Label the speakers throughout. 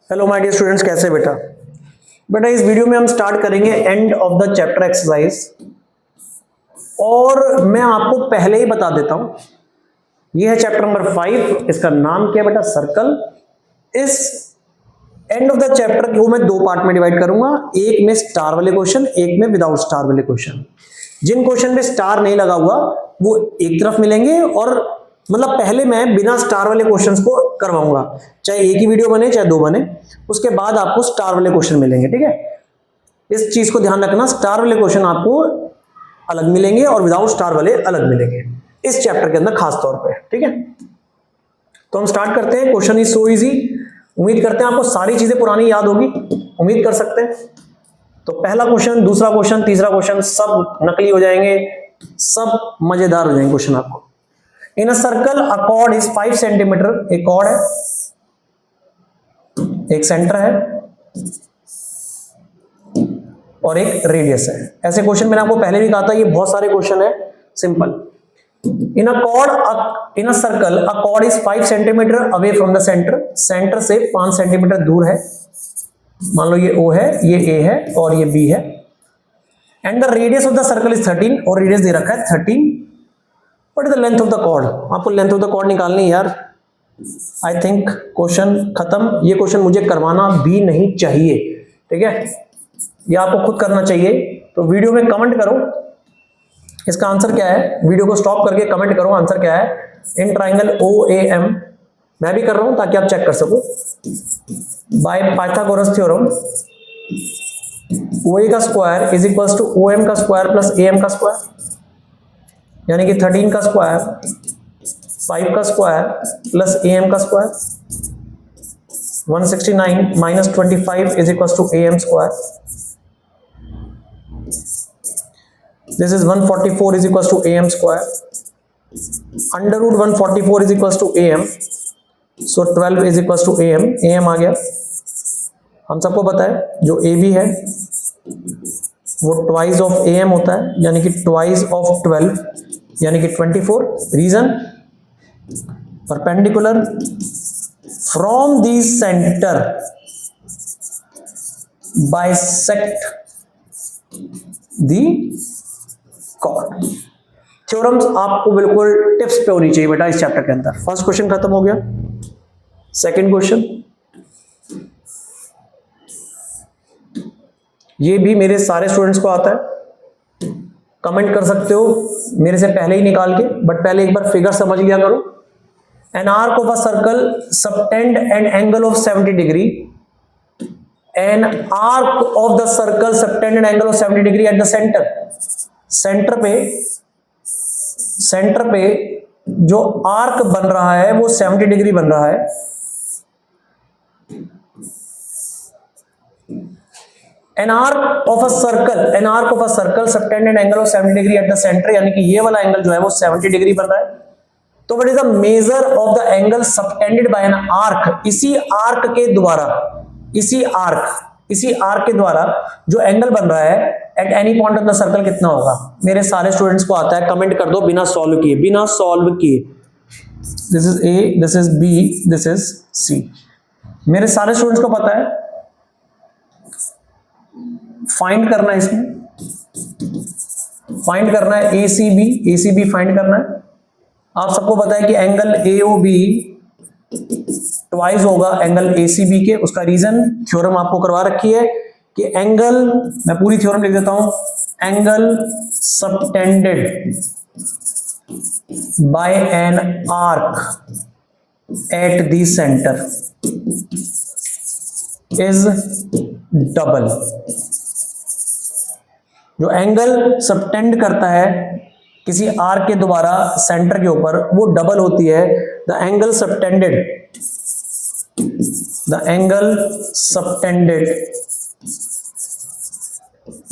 Speaker 1: Hello my dear students, कैसे बेटा इस वीडियो में हम स्टार्ट करेंगे end of the chapter exercise. और मैं आपको पहले ही बता देता हूं, ये है चैप्टर नंबर 5। इसका नाम क्या है बेटा? सर्कल। इस एंड ऑफ द चैप्टर को मैं दो पार्ट में डिवाइड करूंगा, एक में स्टार वाले क्वेश्चन, एक में विदाउट स्टार वाले क्वेश्चन। जिन क्वेश्चन में स्टार नहीं लगा हुआ वो एक तरफ मिलेंगे, और मतलब पहले मैं बिना स्टार वाले क्वेश्चंस को करवाऊंगा, चाहे एक ही वीडियो बने चाहे दो बने, उसके बाद आपको स्टार वाले क्वेश्चन मिलेंगे। ठीक है, इस चीज को ध्यान रखना, स्टार वाले क्वेश्चन आपको अलग मिलेंगे और विदाउट स्टार वाले अलग मिलेंगे इस चैप्टर के अंदर खास तौर पे। ठीक है, तो हम स्टार्ट करते हैं। Question is so easy. उम्मीद करते हैं आपको सारी चीजें पुरानी याद होगी, उम्मीद कर सकते हैं। तो पहला क्वेश्चन, दूसरा क्वेश्चन, तीसरा क्वेश्चन सब नकली हो जाएंगे, सब मजेदार हो जाएंगे क्वेश्चन आपको। In a circle a chord is 5 centimetre. एक कॉर्ड है, एक सेंटर है और एक रेडियस है। ऐसे क्वेश्चन मैंने आपको पहले भी कहा था, ये बहुत सारे क्वेश्चन है simple. In a cord, in a circle a chord is 5 centimetre away from the centre. Centre से 5 सेंटीमीटर दूर है। मान लो ये O है, ये A है और ये B है। And the radius of the circle is 13, और रेडियस दे रखा है 13। What is the length of the chord? आपको लेंथ ऑफ द कॉर्ड निकालनी है यार। आई थिंक क्वेश्चन खत्म। ये क्वेश्चन मुझे करवाना भी नहीं चाहिए, ठीक है, ये आपको खुद करना चाहिए। तो वीडियो में कमेंट करो इसका आंसर क्या है, वीडियो को स्टॉप करके कमेंट करो आंसर क्या है। इन ट्राइंगल OAM, मैं भी कर रहा हूं ताकि आप चेक कर सको। बाय पाइथागोरस थ्योरम, OA का square is equals to OM का स्क्वायर प्लस AM का स्क्वायर, यानी कि 13 का स्क्वायर, 5 का स्क्वायर प्लस AM का square. 169 minus 25 is equals to AM square. This is 144 is equals to AM स्क्वायर। Under root 144 is equals to AM, so 12 is equals to AM। AM आ गया। हम सबको पता है जो AB है वो ट्वाइस ऑफ AM होता है, यानी कि ट्वाइस ऑफ 12 यानी कि 24। Reason, perpendicular from the centre bisect the chord. Theorems आपको बिल्कुल टिप्स पे होनी चाहिए बेटा इस चैप्टर के अंदर। फर्स्ट क्वेश्चन खत्म हो गया। सेकंड क्वेश्चन, ये भी मेरे सारे स्टूडेंट्स को आता है, कमेंट कर सकते हो मेरे से पहले ही निकाल के, बट पहले एक बार फिगर समझ लिया करो। An arc of a circle subtend an angle of 70 degree. An arc of the circle subtend an angle of 70 degree at the centre. Centre पे जो आर्क बन रहा है वो 70 डिग्री बन रहा है। An arc of a circle subtend an angle of 70 degree at the center, यानी कि ये वाला एंगल जो है वो 70 डिग्री बन रहा है। तो what is the measure of the angle subtended bye an arc? इसी आर्क के द्वारा जो एंगल बन रहा है at any point of the circle कितना होगा? मेरे सारे स्टूडेंट्स को आता है, कमेंट कर दो बिना सॉल्व किए। This is A, this is B, this is C। मेरे सारे स्टूडेंट्स को पता है। फाइंड करना है, इसमें फाइंड करना है ACB फाइंड करना है। आप सबको पता है कि एंगल AOB ट्वाइस होगा एंगल ACB के। उसका रीजन थ्योरम आपको करवा रखी है कि एंगल, मैं पूरी थ्योरम लिख देता हूं, angle subtended bye an arc at the centre is double. जो एंगल सबटेंड करता है किसी आर्क के द्वारा सेंटर के ऊपर वो डबल होती है। The angle subtended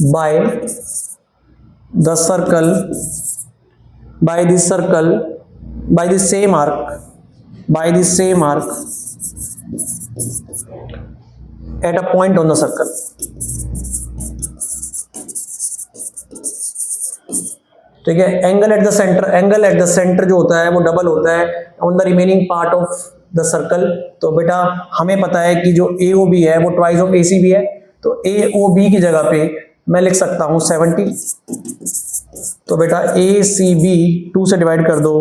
Speaker 1: by the circle by the same arc at a point on the circle. ठीक है, एंगल एट द सेंटर जो होता है वो डबल होता है on the remaining part of the circle, तो बेटा हमें पता है कि जो AOB है वो ट्वाइस ऑफ ACB है, तो AOB की जगह पे मैं लिख सकता हूं 70। तो बेटा ACB 2 से डिवाइड कर दो।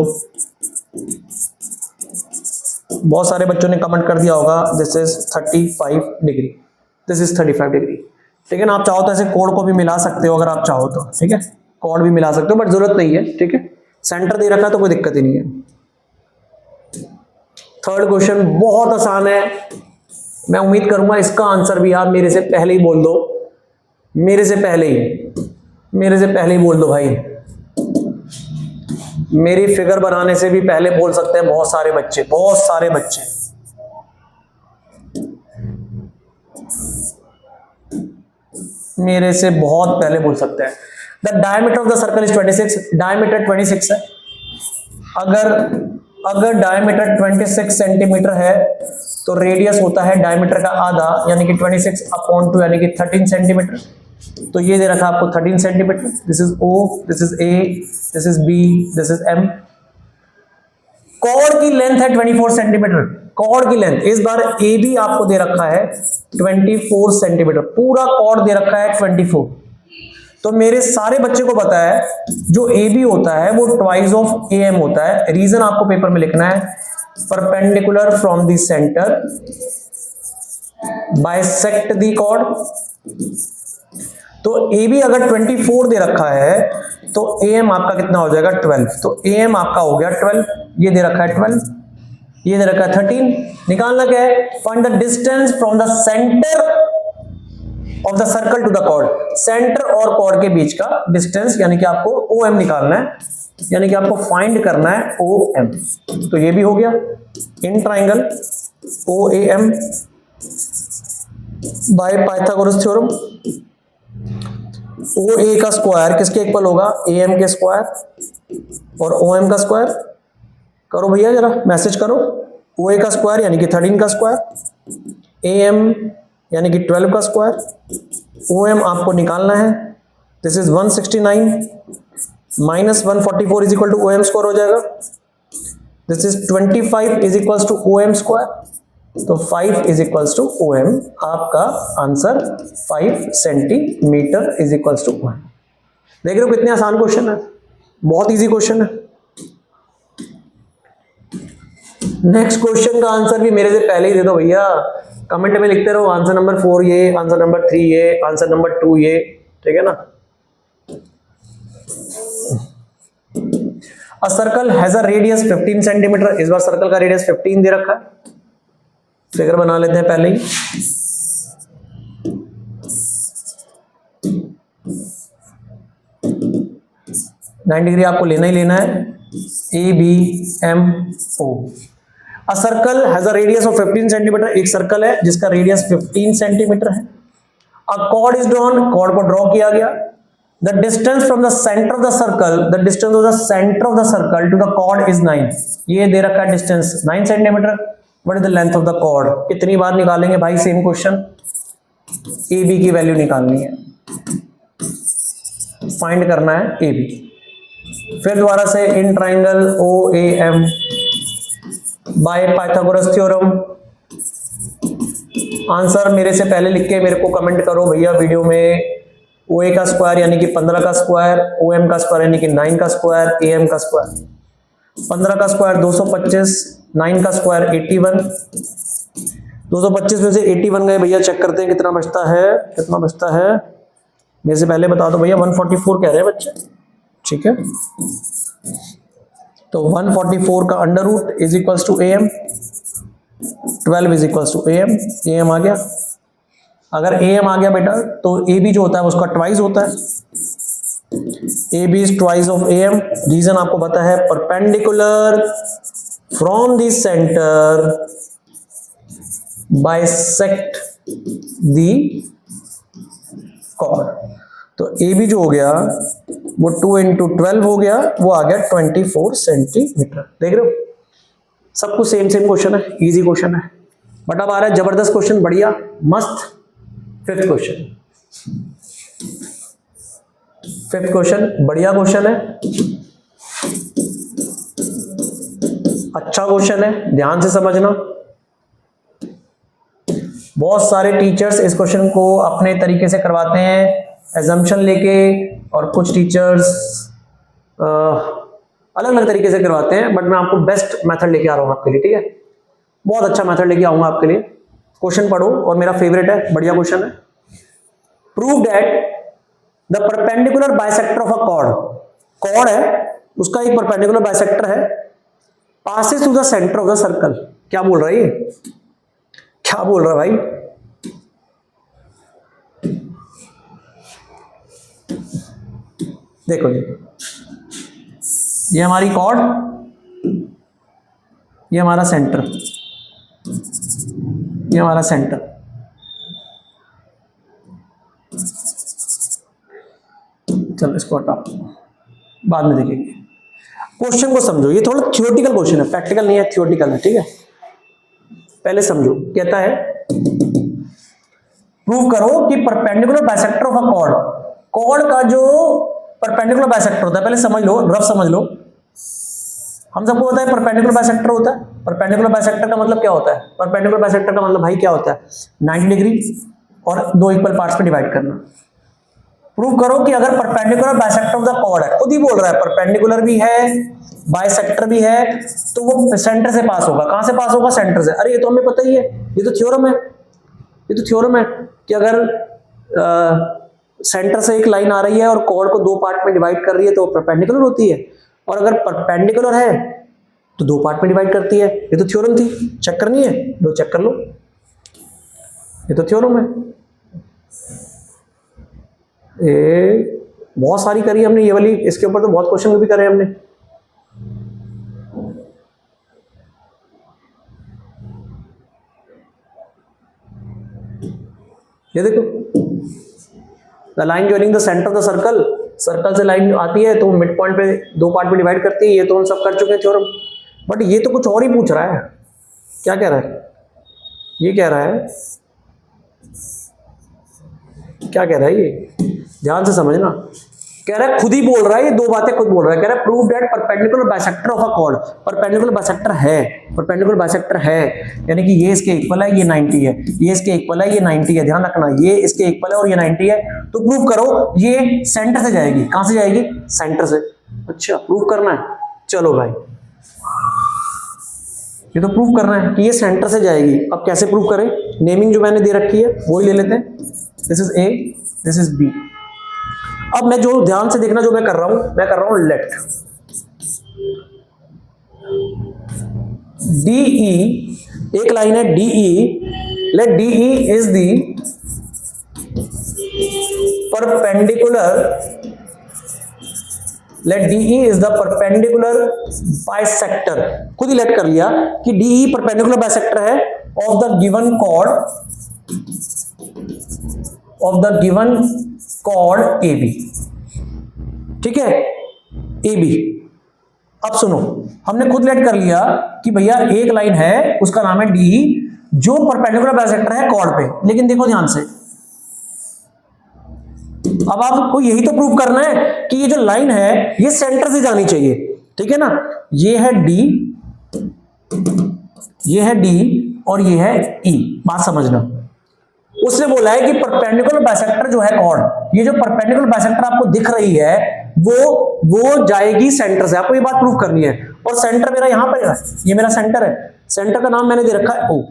Speaker 1: बहुत सारे बच्चों ने कमेंट कर दिया होगा this is 35 degree, this is 35 degree. ठीक है ना, आप चाहो तो ऐसे कोड को भी मिला सकते हो अगर आप चाहो तो, ठीक है, कोड भी मिला सकते हो बट जरूरत नहीं है। ठीक है, सेंटर दे रखा है तो कोई दिक्कत ही नहीं है। थर्ड क्वेश्चन बहुत आसान है, मैं उम्मीद करूंगा इसका आंसर भी आप मेरे से पहले ही बोल दो, मेरे से पहले ही बोल दो भाई। मेरी फिगर बनाने से भी पहले बोल सकते हैं बहुत सारे बच्चे। मेरे से बहुत पहले बोल सकते हैं। The diameter of the circle is 26, diameter 26 है। अगर डायमीटर 26 सेंटीमीटर है तो रेडियस होता है डायमीटर का आधा, यानी कि 26/2 यानी कि 13 सेंटीमीटर। तो ये दे रखा आपको 13 centimetre. This is O, this is A, this is B, this is M। Chord की लेंथ है 24 सेंटीमीटर, कॉर्ड की लेंथ इस बार AB आपको दे रखा है 24 सेंटीमीटर, पूरा कॉर्ड दे रखा है 24। तो मेरे सारे बच्चे को पता है जो AB होता है वो ट्वाइस ऑफ AM होता है। रीजन आपको पेपर में लिखना है, perpendicular from the centre, bisect the chord. तो AB अगर 24 दे रखा है तो AM आपका कितना हो जाएगा 12, तो AM आपका हो गया 12, ये दे रखा है 12, ये दे रखा है 13। निकालना क्या है, find the distance from the centre of the circle to the chord, centre और कॉर्ड के बीच का डिस्टेंस, यानी कि आपको OM निकालना है, यानी कि आपको फाइंड करना है OM। तो ये भी हो गया इन triangle OAM bye Pythagoras theorem. OA का स्क्वायर किसके इक्वल होगा, AM के स्क्वायर और OM का स्क्वायर। करो भैया जरा मैसेज करो, OA का स्क्वायर यानी कि 13 का स्क्वायर, AM यानी कि 12 का स्क्वायर, OM आपको निकालना है। This is 169 minus 144 is equal to OM square हो जाएगा। This is 25 is equal to OM square, तो 5 इज इक्वल टू OM। आपका answer 5 centimetre is equal to OM। देख रहे हो कितने आसान क्वेश्चन है, बहुत इजी क्वेश्चन है। नेक्स्ट क्वेश्चन का आंसर भी मेरे से पहले ही दे दो भैया, कमेंट में लिखते रहो आंसर नंबर 4 ये, आंसर नंबर 3 ये, आंसर नंबर 2 ये, ठीक है ना। अ circle has a radius 15 centimetre, इस बार सर्कल का रेडियस 15 दे रखा है। फिगर बना लेते हैं पहले ही। नाइन डिग्री आपको लेना ही लेना है, ABMO। A circle has a radius of 15 centimetre, एक सर्कल है जिसका रेडियस 15 सेंटीमीटर है। A chord is drawn, chord को ड्रॉ किया गया। The distance from the centre of the circle, the distance of the centre of the circle to the chord is 9। ये दे रखा है distance 9 centimetre. What is the length of the chord, कितनी बार निकालेंगे भाई, सेम क्वेश्चन। AB की value निकालनी है, फाइंड करना है AB। फिर दोबारा से इन triangle OAM bye Pythagoras theorem. Answer मेरे से पहले लिख के मेरे को कमेंट करो भैया वीडियो में। OA का स्क्वायर यानी कि 15 का स्क्वायर, OM का स्क्वायर यानी कि 9 का स्क्वायर, AM का स्क्वायर। 15 का स्क्वायर 225, 9 का स्क्वायर 81। 225 में से 81 गए भैया, चेक करते हैं कितना बचता है, कितना बचता है। मेरे से पहले बता दो भैया, 144 कह रहे हैं बच्चे, ठीक है। तो 144 का under root is equal to AM, 12 is equal to AM। AM आ गया, अगर AM आ गया बेटा तो AB जो होता है उसका ट्वाइस होता है। AB is twice of AM। Reason आपको पता है, perpendicular from the centre bisect the chord. तो AB जो हो गया वो 2 into 12 हो गया, वो आ गया 24 सेंटीमीटर। देख रहे हो सब कुछ सेम क्वेश्चन है, इजी क्वेश्चन है। बट अब आ रहा है जबरदस्त क्वेश्चन, बढ़िया मस्त। फिफ्थ क्वेश्चन बढ़िया क्वेश्चन है, अच्छा क्वेश्चन है, ध्यान से समझना। बहुत सारे टीचर्स इस क्वेश्चन को अपने तरीके से करवाते हैं, एजम्पशन लेके, और कुछ टीचर्स अलग अलग तरीके से करवाते हैं, बट मैं आपको बेस्ट मेथड लेके आ रहा हूँ आपके लिए, ठीक है। बहुत अच्छा मेथड लेके आऊंगा आपके लिए। क्वेश्चन पढ़ो, और मेरा फेवरेट है, बढ़िया क्वेश्चन है। Prove that the perpendicular bisector of a chord, chord है उसका एक परपेंडिकुलर बाइसेक्टर है, passes to the centre of the circle. क्या बोल रहा है ये, क्या बोल रहा है भाई? देखो जी, ये हमारी कॉर्ड, ये हमारा सेंटर, ये हमारा सेंटर। चलो इसको हटाओ, बाद में देखेंगे। क्वेश्चन को समझो, ये थोड़ा थ्योरेटिकल क्वेश्चन है, प्रैक्टिकल नहीं है, थ्योरेटिकल है, ठीक है। पहले समझो, कहता है प्रूव करो कि perpendicular bisector of a chord, chord का जो परपेंडिकुलर बाइसेक्टर होता है, पहले समझ लो, रफ समझ लो। हम सबको पता है परपेंडिकुलर बाइसेक्टर होता है। परपेंडिकुलर बाइसेक्टर का मतलब क्या होता है? परपेंडिकुलर बाइसेक्टर का मतलब भाई क्या होता है? 90 डिग्री और दो इक्वल पार्ट्स में डिवाइड करना। प्रूव करो कि अगर perpendicular bisector of the chord है, खुद ही बोल रहा है परपेंडिकुलर भी है, बाइसेक्टर भी है, तो वो सेंटर से पास होगा। कहां से पास होगा? सेंटर से। अरे ये तो हमें पता ही है, ये तो थ्योरम है, ये तो थ्योरम है कि अगर सेंटर से एक लाइन आ रही है और कॉर्ड को दो पार्ट में डिवाइड कर रही है तो परपेंडिकुलर होती है, और अगर परपेंडिकुलर है तो दो पार्ट में डिवाइड करती है। ये तो थ्योरम थी, चेक करनी है, लो चेक कर लो, ये तो थ्योरम है। बहुत सारी करी हमने ये वाली, इसके ऊपर तो बहुत क्वेश्चन भी करे हमने। ये देखो, the line joining the centre of the circle, circle से लाइन आती है तो मिड पॉइंट पे दो पार्ट में डिवाइड करती है। ये तो हम सब कर चुके हैं थ्योरम, बट ये तो कुछ और ही पूछ रहा है। क्या कह रहा है? ये कह रहा है, क्या कह रहा है ये, ध्यान से समझना। कह रहा है, खुद ही बोल रहा है, ये दो बातें खुद बोल रहा है। कह रहा है prove that perpendicular bisector of a cord, perpendicular bisector है, परपेंडिकुलर बाइसेक्टर है, यानी कि ये इसके इक्वल है, ये 90 है, ये इसके इक्वल है, ये 90 है। ध्यान रखना, ये इसके इक्वल है और ये 90 है। तो प्रूव करो ये सेंटर से जाएगी। कहां से जाएगी? सेंटर से। अच्छा, प्रूव करना है, चलो भाई, ये तो प्रूव करना है कि ये सेंटर से जाएगी। अब कैसे प्रूव करें? नेमिंग जो मैंने दे रखी है वही ले लेते हैं। This is A, this is B. अब मैं जो ध्यान से देखना, जो मैं कर रहा हूं, मैं कर रहा हूं लेट DE, एक लाइन है DE, let DE is the perpendicular, let DE is the perpendicular bisector. खुद ही लेट कर लिया कि DE परपेंडिकुलर बाइसेक्टर है of the given chord, of the given chord AB, ठीक है, AB। अब सुनो, हमने खुद लेट कर लिया कि भैया एक लाइन है, उसका नाम है DE, जो परपेंडिकुलर बाइसेक्टर है कॉर्ड पे। लेकिन देखो ध्यान से, अब आपको यही तो प्रूव करना है कि ये जो लाइन है ये सेंटर से जानी चाहिए, ठीक है ना। ये है D, ये है D और ये है E। बात समझना, उसने बोला है कि परपेंडिकुलर बाइसेक्टर जो है कॉर्ड, ये जो परपेंडिकुलर बाइसेक्टर आपको दिख रही है वो जाएगी सेंटर से। आपको ये बात प्रूव करनी है। और सेंटर मेरा यहां पर है, ये मेरा सेंटर है, सेंटर का नाम मैंने दे रखा है O।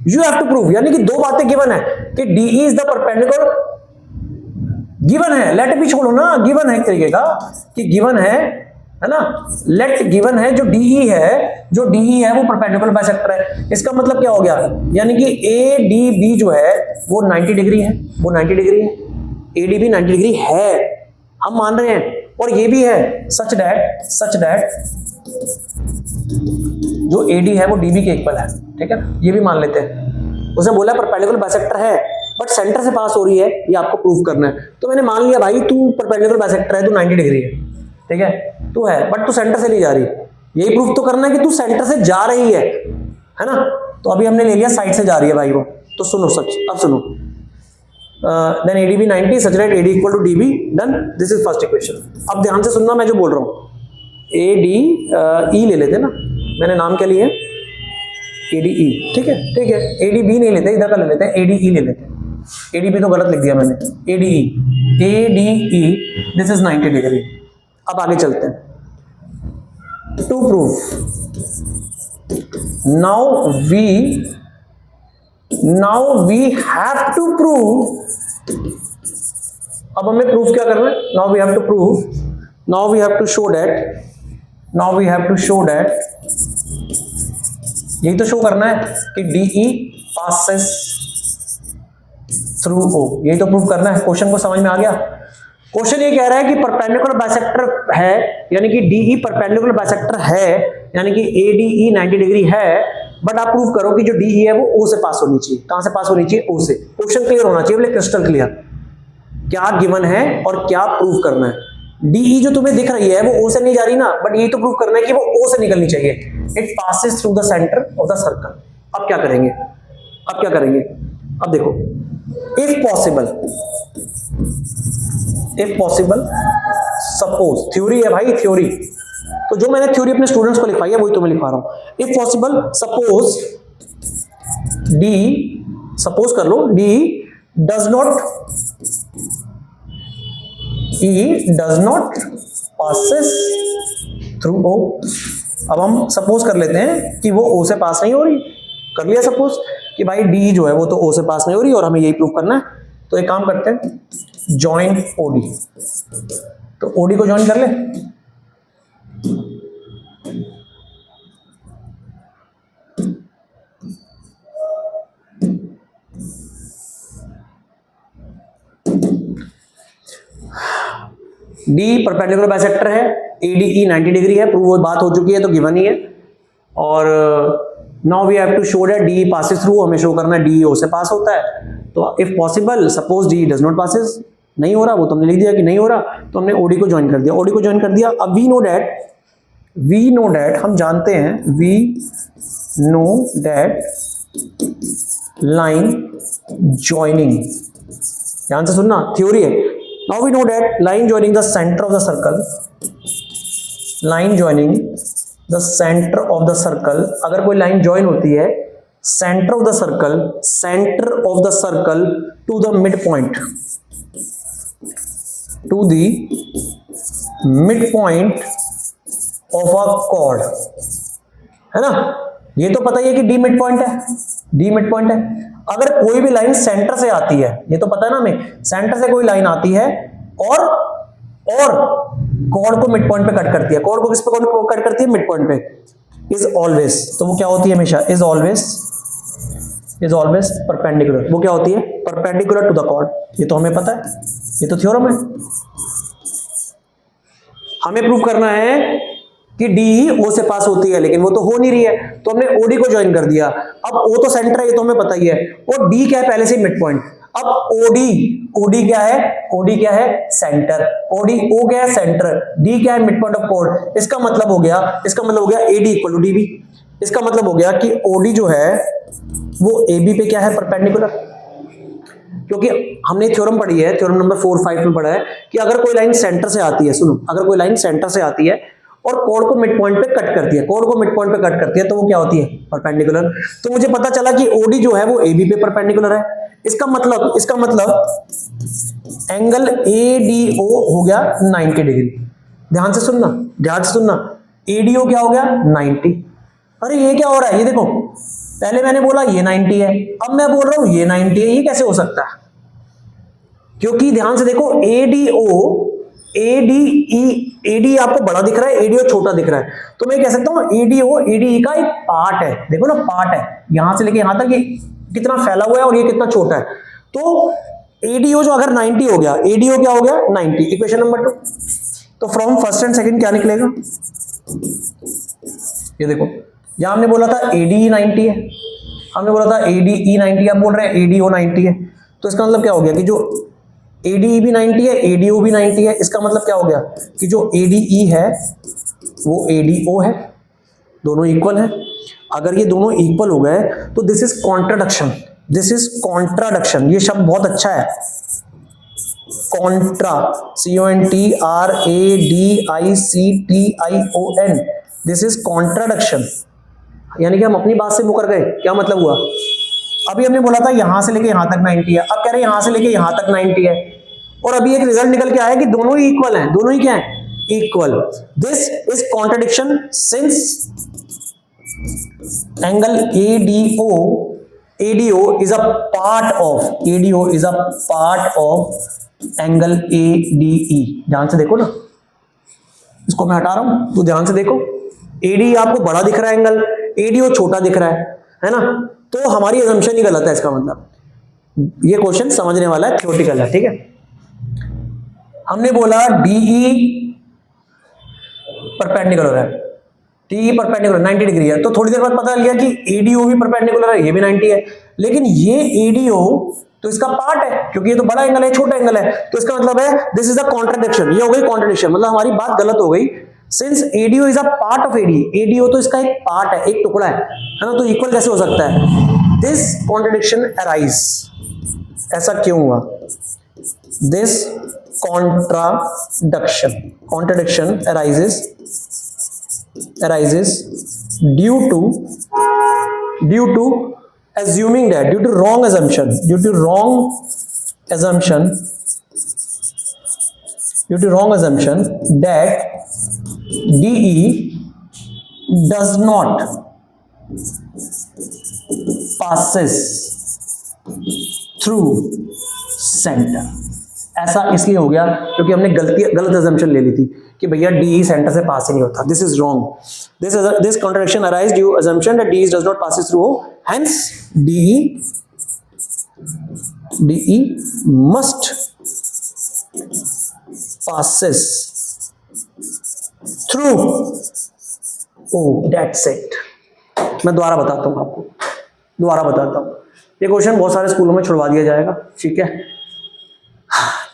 Speaker 1: You have to prove, यानी कि दो बातें गिवन है कि DE is the perpendicular, given है, लेट भी छोड़ो ना, गिवन है एक तरीके का कि गिवन है ना, लेट गिवन है, जो DE है, जो DE है वो परपेंडिकुलर बाइसेक्टर है। इसका मतलब क्या हो गया? यानी कि ADB जो है वो 90 डिग्री है, वो 90 डिग्री है, ADB 90 डिग्री है, हम मान रहे हैं। और ये भी है सच दैट जो AD है वो DB के इक्वल है, ठीक है, ये भी मान लेते हैं। उसने बोला परपेंडिकुलर बाइसेक्टर है बट सेंटर से पास हो रही है, ये आपको प्रूव करना है। तो मैंने मान लिया भाई तू परपेंडिकुलर बाइसेक्टर है, तू 90 डिग्री है, ठीक है, तू है, बट तू सेंटर से नहीं जा रही। यही प्रूफ तो करना है कि तू सेंटर से जा रही है ना। तो अभी हमने ले लिया साइड से जा रही है भाई वो। तो सुनो सच, अब सुनो, then ADB 90 such that AD equal to DB, done, this is first equation. अब ध्यान से सुनना मैं जो बोल रहा हूं, ADE ले लेते ना, मैंने नाम क्या लिया ADE, ठीक है ठीक है, ADB नहीं लेते, इधर का ले लेते हैं, ADE ले लेते हैं। ADB तो गलत लिख दिया मैंने, ADE दिस इज 90 डिग्री। अब आगे चलते हैं। To prove, now we have to prove, अब हमें प्रूफ क्या करना है, now we have to prove, now we have to show that, यही तो शो करना है कि DE passes थ्रू O, यही तो प्रूव करना है। क्वेश्चन को समझ में आ गया? क्वेश्चन ये कह रहा है कि परपेंडिकुलर बाइसेक्टर है, यानी कि DE परपेंडिकुलर बाइसेक्टर है, यानी कि ADE 90 डिग्री है, बट आप प्रूव करो कि जो DE है वो O से पास होनी चाहिए। कहां से पास होनी चाहिए? O से। क्वेश्चन क्लियर होना चाहिए, बोले क्रिस्टल क्लियर, क्या गिवन है और क्या प्रूव करना है। DE जो तुम्हें दिख रही है वो O से नहीं जा रही ना, बट यही तो प्रूव करना है कि वो O से निकलनी चाहिए। It passes through the centre of the circle. अब क्या करेंगे? अब देखो, इफ पॉसिबल सपोज, थ्योरी है भाई, थ्योरी, तो जो मैंने थ्योरी अपने स्टूडेंट्स को लिखवाई है वही तो मैं लिखवा रहा हूं। इफ पॉसिबल सपोज सपोज कर लो D does not passes through O। अब हम सपोज कर लेते हैं कि वो O से पास नहीं हो रही, कर लिया सपोज कि भाई D जो है वो तो O से पास नहीं हो रही और हमें यही प्रूव करना है। तो एक काम करते हैं, ज्वाइन OD, तो OD को ज्वाइन कर ले। D परपेंडिकुलर बाइसेक्टर है, ADE 90 डिग्री है, प्रूव बात हो चुकी है तो गिवन ही है। और now we have to show that DE passes through, हमें शो करना है DE O से पास होता है। तो if possible suppose DE does not passes, नहीं हो रहा, वो तुमने लिख दिया कि नहीं हो रहा, तो हमने OD को ज्वाइन कर दिया, OD को ज्वाइन कर दिया। अब वी नो दैट, हम जानते हैं, we know that line joining, ध्यान से सुनना, थ्योरी है। Now we know that line joining the center of the circle, अगर कोई लाइन ज्वाइन होती है center of the circle to the midpoint of a chord, है ना? ये तो पता ही है कि D मिड पॉइंट है। अगर कोई भी लाइन सेंटर से आती है, ये तो पता है ना हमें, सेंटर से कोई लाइन आती है और कॉर्ड को मिड पॉइंट पे कट करती है, कॉर्ड को किस पे कट करती है? मिड पॉइंट पे, इज ऑलवेज, तो वो क्या होती है हमेशा? इज ऑलवेज परपेंडिकुलर, वो क्या होती है? Perpendicular to the chord. ये तो हमें पता है, ये तो थ्योरम है। हमें प्रूव करना है कि DE O से पास होती है, लेकिन वो तो हो नहीं रही है, तो हमने OD को ज्वाइन कर दिया। अब O तो सेंटर है, ये तो हमें पता ही है, और D क्या है? पहले से मिड पॉइंट। अब OD क्या है? OD क्या है? सेंटर। O क्या है? सेंटर। D क्या है? Mid point of chord. इसका मतलब हो गया AD इक्वल टू DB। इसका मतलब हो गया कि OD जो है वो AB पे क्या है? परपेंडिकुलर। क्योंकि हमने थ्योरम पढ़ी है, थ्योरम नंबर 4-5 में पढ़ा है कि अगर कोई लाइन सेंटर से आती है, सुनो, अगर कोई लाइन सेंटर से आती है और कॉर्ड को मिड पॉइंट पे कट करती है, तो वो क्या होती है? परपेंडिकुलर। तो मुझे पता चला कि OD जो है वो AB पे परपेंडिकुलर है। इसका मतलब एंगल ADO हो गया 90 डिग्री। ध्यान से सुनना, ADO क्या हो गया? 90। अरे ये क्या हो रहा है? ये देखो, पहले मैंने बोला ये 90 है, अब मैं बोल रहा हूं ये 90 है, ये कैसे हो सकता है? क्योंकि ध्यान से देखो, AD आपको बड़ा दिख रहा है, ADO छोटा दिख रहा है, तो मैं कह सकता हूं ADE का एक पार्ट है। देखो ना, पार्ट है, यहां से लेके यहां तक ये कितना फैला हुआ है और ये कितना छोटा है। तो ADO जो अगर 90 हो गया, ADO क्या हो गया? 90। इक्वेशन नंबर 2, तो फ्रॉम फर्स्ट एंड सेकंड क्या निकलेगा? ये देखो, यहां हमने बोला था ADE 90 है, हमने बोला था ADE 90, आप बोल रहे हैं ADO 90 है, तो इसका मतलब क्या हो गया कि जो ADE भी 90 है, ADO भी 90 है। इसका मतलब क्या हो गया कि जो ADE है वो ADO है, दोनों इक्वल है। अगर ये दोनों इक्वल हो गए तो दिस इज कॉन्ट्राडिक्शन। ये शब्द बहुत अच्छा है, Contra, CONTRADICTION, this is contradiction. यानी कि हम अपनी बात से मुकर गए। क्या मतलब हुआ? अभी हमने बोला था यहां से लेके यहां तक 90 है, अब कह रहे हैं यहां से लेके यहां तक 90 है, और अभी एक रिजल्ट निकल के आया कि दोनों ही इक्वल हैं। दोनों ही क्या है? Equal. This is contradiction since angle ADO is a part of angle ADE। ध्यान से देखो ना, इसको मैं हटा रहा हूं तो ध्यान से देखो। ADE आपको बड़ा दिख रहा है एंगल, ADO छोटा दिख रहा है ना? तो हमारी assumption ही गलत है। इसका मतलब ये क्वेश्चन समझने वाला है, थ्योरेटिकल है। ठीक है, हमने बोला DE परपेंडिकुलर है, DE परपेंडिकुलर 90 डिग्री है, तो थोड़ी देर बाद पता चल गया कि ADO भी परपेंडिकुलर है, ये भी 90 है। लेकिन ये ADO तो इसका पार्ट है, क्योंकि ये तो बड़ा एंगल है, छोटा एंगल है, तो इसका मतलब है दिस इज अ कॉन्ट्रडिक्शन। ये हो गई कॉन्ट्रडिक्शन, मतलब हमारी बात गलत हो गई। Since ADO is a part of ADE, ADO तो इसका एक पार्ट है, एक टुकड़ा है ना, तो इक्वल कैसे हो सकता है? दिस कॉन्ट्रडिक्शन अराइज, ऐसा क्यों हुआ? This contradiction arises due to assuming that, due to wrong assumption that DE does not passes through center। ऐसा इसलिए हो गया क्योंकि हमने गलत assumption ले ली थी कि भैया DE सेंटर से पास ही नहीं होता। This is wrong. This contradiction arise due assumption that DE does not passes through, hence DE must passes through। oh that's it। मैं दोबारा बताता हूं आपको, ये क्वेश्चन बहुत सारे स्कूलों में छुड़वा दिया जाएगा। ठीक है,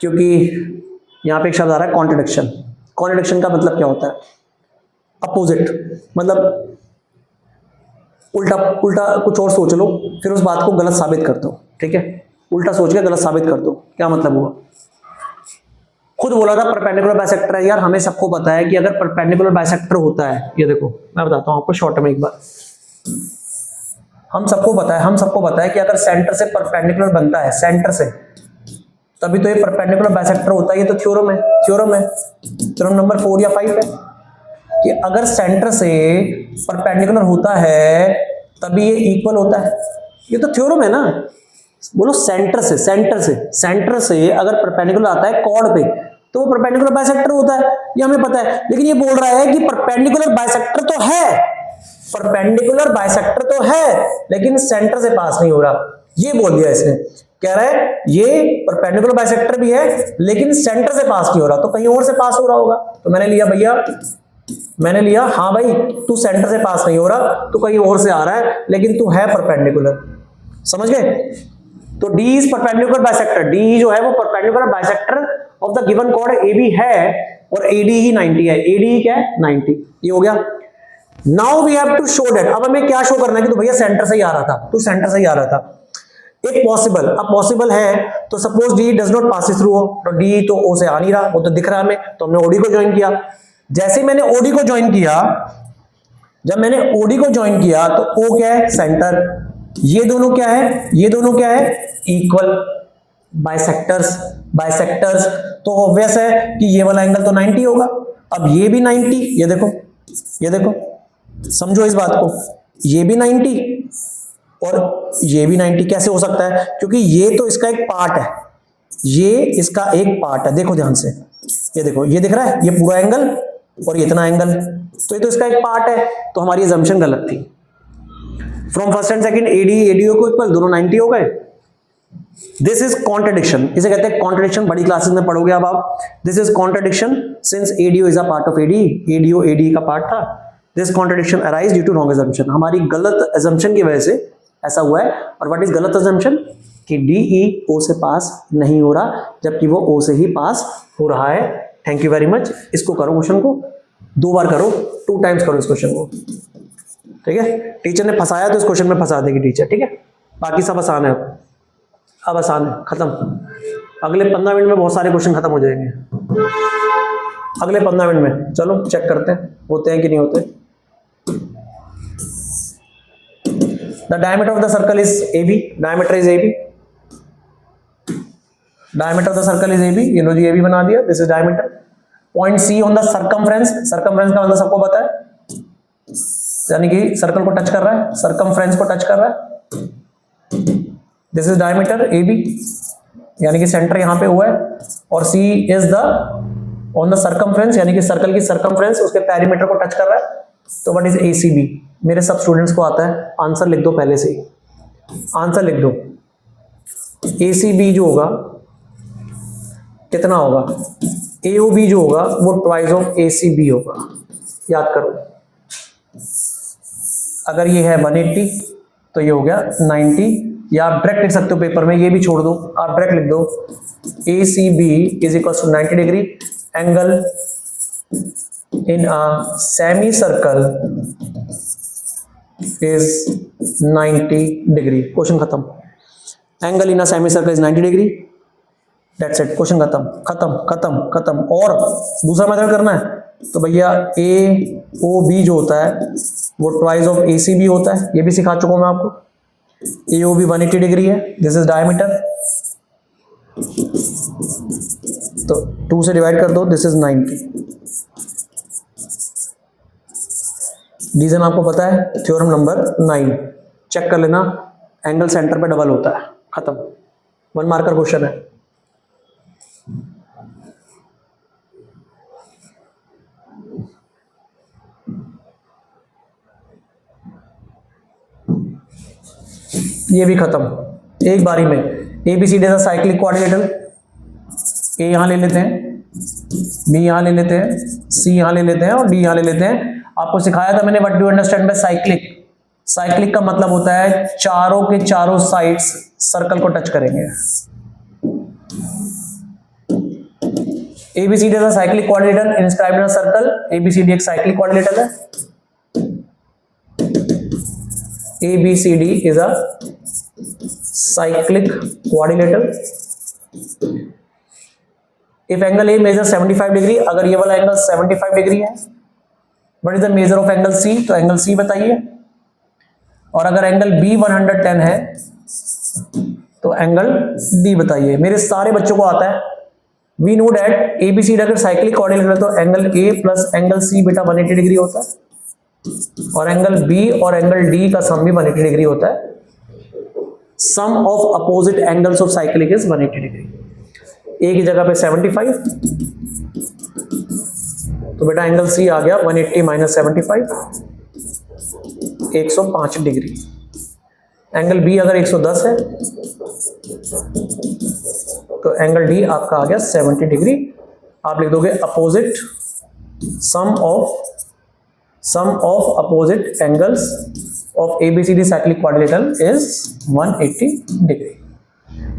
Speaker 1: क्योंकि यहां पे एक शब्द आ रहा है कॉन्ट्रडिक्शन। कॉन्ट्रडिक्शन का मतलब क्या होता है? अपोजिट, मतलब उल्टा कुछ और सोच लो, फिर उस बात को गलत साबित कर दो। ठीक है, उल्टा सोच के गलत साबित कर दो। क्या मतलब हुआ? खुद बोला था परपेंडिकुलर बाइसेक्टर है। यार हमें सबको पता है कि अगर परपेंडिकुलर बाइसेक्टर होता है, ये देखो मैं बताता हूं आपको शॉर्ट में एक बार, हम सबको पता है कि अगर सेंटर से परपेंडिकुलर बनता है, सेंटर से, तभी तो ये परपेंडिकुलर बाइसेक्टर होता है। ये तो थ्योरम है, थ्योरम नंबर 4 या 5 है कि अगर सेंटर से परपेंडिकुलर होता है तभी ये इक्वल होता है। ये तो थ्योरम है ना। बोलो सेंटर से अगर परपेंडिकुलर आता है कॉर्ड पे तो वो परपेंडिकुलर बाइसेक्टर होता है, ये हमें पता है। लेकिन ये बोल रहा है कि परपेंडिकुलर बाइसेक्टर तो है, लेकिन सेंटर से पास नहीं हो रहा। ये बोल दिया इसने, कह रहा है ये परपेंडिकुलर बाइसेक्टर भी है लेकिन सेंटर से पास नहीं हो रहा, तो कहीं और से पास हो रहा होगा। तो मैंने लिया हाँ भाई, तू सेंटर से पास नहीं हो रहा, तू कहीं और से आ रहा है, लेकिन तू है परपेंडिकुलर। समझ गए? तो D is perpendicular bisector. D जो है वो perpendicular bisector of the given chord AB है, और AD ही 90 है। AD क्या है? 90। ये हो गया। Now we have to show that, अब हमें क्या शो करना है कि तो भैया सेंटर से ही आ रहा था, तू सेंटर से ही आ रहा था। एक पॉसिबल है, तो suppose D does not pass through हो, तो D तो O से आ नहीं रहा, वो तो दिख रहा है हमें, तो हमने OD को ज्वाइन किया। जैसे मैंने OD को ज्वाइन किया, जब मैंने OD को ज्वाइन किया तो O क्या है? सेंटर। ये दोनों क्या है? Equal bisectors. तो ऑब्वियस है कि ये वाला एंगल तो 90 होगा। अब ये भी 90, ये देखो समझो इस बात को, ये भी 90 और ये भी 90 कैसे हो सकता है? क्योंकि ये तो इसका एक पार्ट है, देखो ध्यान से, ये देखो, ये दिख रहा है, ये पूरा एंगल और ये इतना एंगल, तो ये तो इसका एक पार्ट है। तो हमारी assumption गलत थी। From first and second ADO को इक्वल, दोनों 90 हो गए। दिस इज कॉन्ट्रडिक्शन, इसे कहते हैं कॉन्ट्रडिक्शन। बड़ी क्लासेस में पढ़ोगे अब आप। This is contradiction since ADO is a part of ADE, ADO ADE का पार्ट था। This contradiction arise due to wrong assumption, हमारी गलत assumption की वजह से ऐसा हुआ है। और व्हाट इज गलत assumption? कि DE O से पास नहीं हो रहा, जबकि वो O से ही पास हो रहा है। Thank you very much. इसको करो, क्वेश्चन को 2 बार करो, 2 टाइम्स करो इस क्वेश्चन को। ठीक है, टीचर ने फंसाया तो इस क्वेश्चन में फंसा देगी टीचर। ठीक है, बाकी सब आसान है, अब आसान है, खत्म। अगले 15 मिनट में बहुत सारे क्वेश्चन खत्म हो जाएंगे, अगले 15 मिनट में। चलो चेक करते हैं होते हैं कि नहीं होते। The diameter of the circle is AB, diameter is AB, diameter of the circle is AB, ये लो जी AB बना दिया, this is diameter. Point C on the circumference, circumference का मतलब सबको पता है, यानी कि सर्कल को टच कर रहा है, सर्कमफ्रेंस को टच कर रहा है, दिस इज डायमीटर AB, यानी कि सेंटर यहां पे हुआ है, और C is the on the circumference, यानी कि सर्कल की सर्कमफ्रेंस उसके पेरीमीटर को टच कर रहा है, तो व्हाट इज ACB। मेरे सब स्टूडेंट्स को आता है, आंसर लिख दो पहले से ही, आंसर लिख दो। ACB जो होगा कितना होगा, AOB जो होगा वो ट्वाइस ऑफ ACB होगा, याद करो। अगर ये है 180 तो ये हो गया 90, या आप डायरेक्ट लिख सकते हो पेपर में, ये भी छोड़ दो, आप डायरेक्ट लिख दो ACB is equal to 90 degree, angle in a semi circle is 90 degree, question खत्म। Angle in a semi circle is 90 degree, that's it, question खत्म खत्म खत्म खत्म। और दूसरा मेथड करना है तो भैया AOB जो होता है वो ट्वाइस ऑफ ACB होता है, ये भी सिखा चुका हूं मैं आपको। AOB 180 डिग्री है, दिस इज डायमीटर, तो 2 से डिवाइड कर दो, दिस इज 90। रीजन आपको पता है, थ्योरम नंबर 9, चेक कर लेना, एंगल सेंटर पे डबल होता है, खत्म, 1 मार्कर क्वेश्चन है। ये भी खत्म एक बारी में। ABCD का साइक्लिक कोऑर्डिनेटर, A यहां ले लेते हैं, B यहां ले लेते हैं, C यहां ले लेते हैं और D यहां ले लेते हैं। आपको सिखाया था मैंने what do understand by cyclic. Cyclic का मतलब होता है चारों के चारों साइड्स सर्कल को टच करेंगे। ABCD का cyclic coordinator inscribed in a circle, ABCD एक साइक्लिक कोऑर्डिनेटर है, ABCD is a cyclic coordinator. If angle A measures 75 degree, अगर ये वाला एंगल 75 डिग्री है, what is the measure of angle C, तो एंगल C बताइए। और अगर एंगल B 110 है तो एंगल D बताइए। मेरे सारे बच्चों को आता है। We know that ABCD अगर साइक्लिक कोऑर्डिनेटर है तो angle A plus angle C बेटा 180 डिग्री होता है, और एंगल B और एंगल D का सम भी 180 डिग्री होता है। Sum of opposite angles of cyclic is 180 degree. A की जगह पे 75, तो बेटा एंगल C आ गया 180 माइनस 75, 105 डिग्री। एंगल B अगर 110 है तो एंगल D आपका आ गया 70 डिग्री। आप लिख दोगे opposite sum of opposite angles of ABCD cyclic quadrilateral is 180 degree।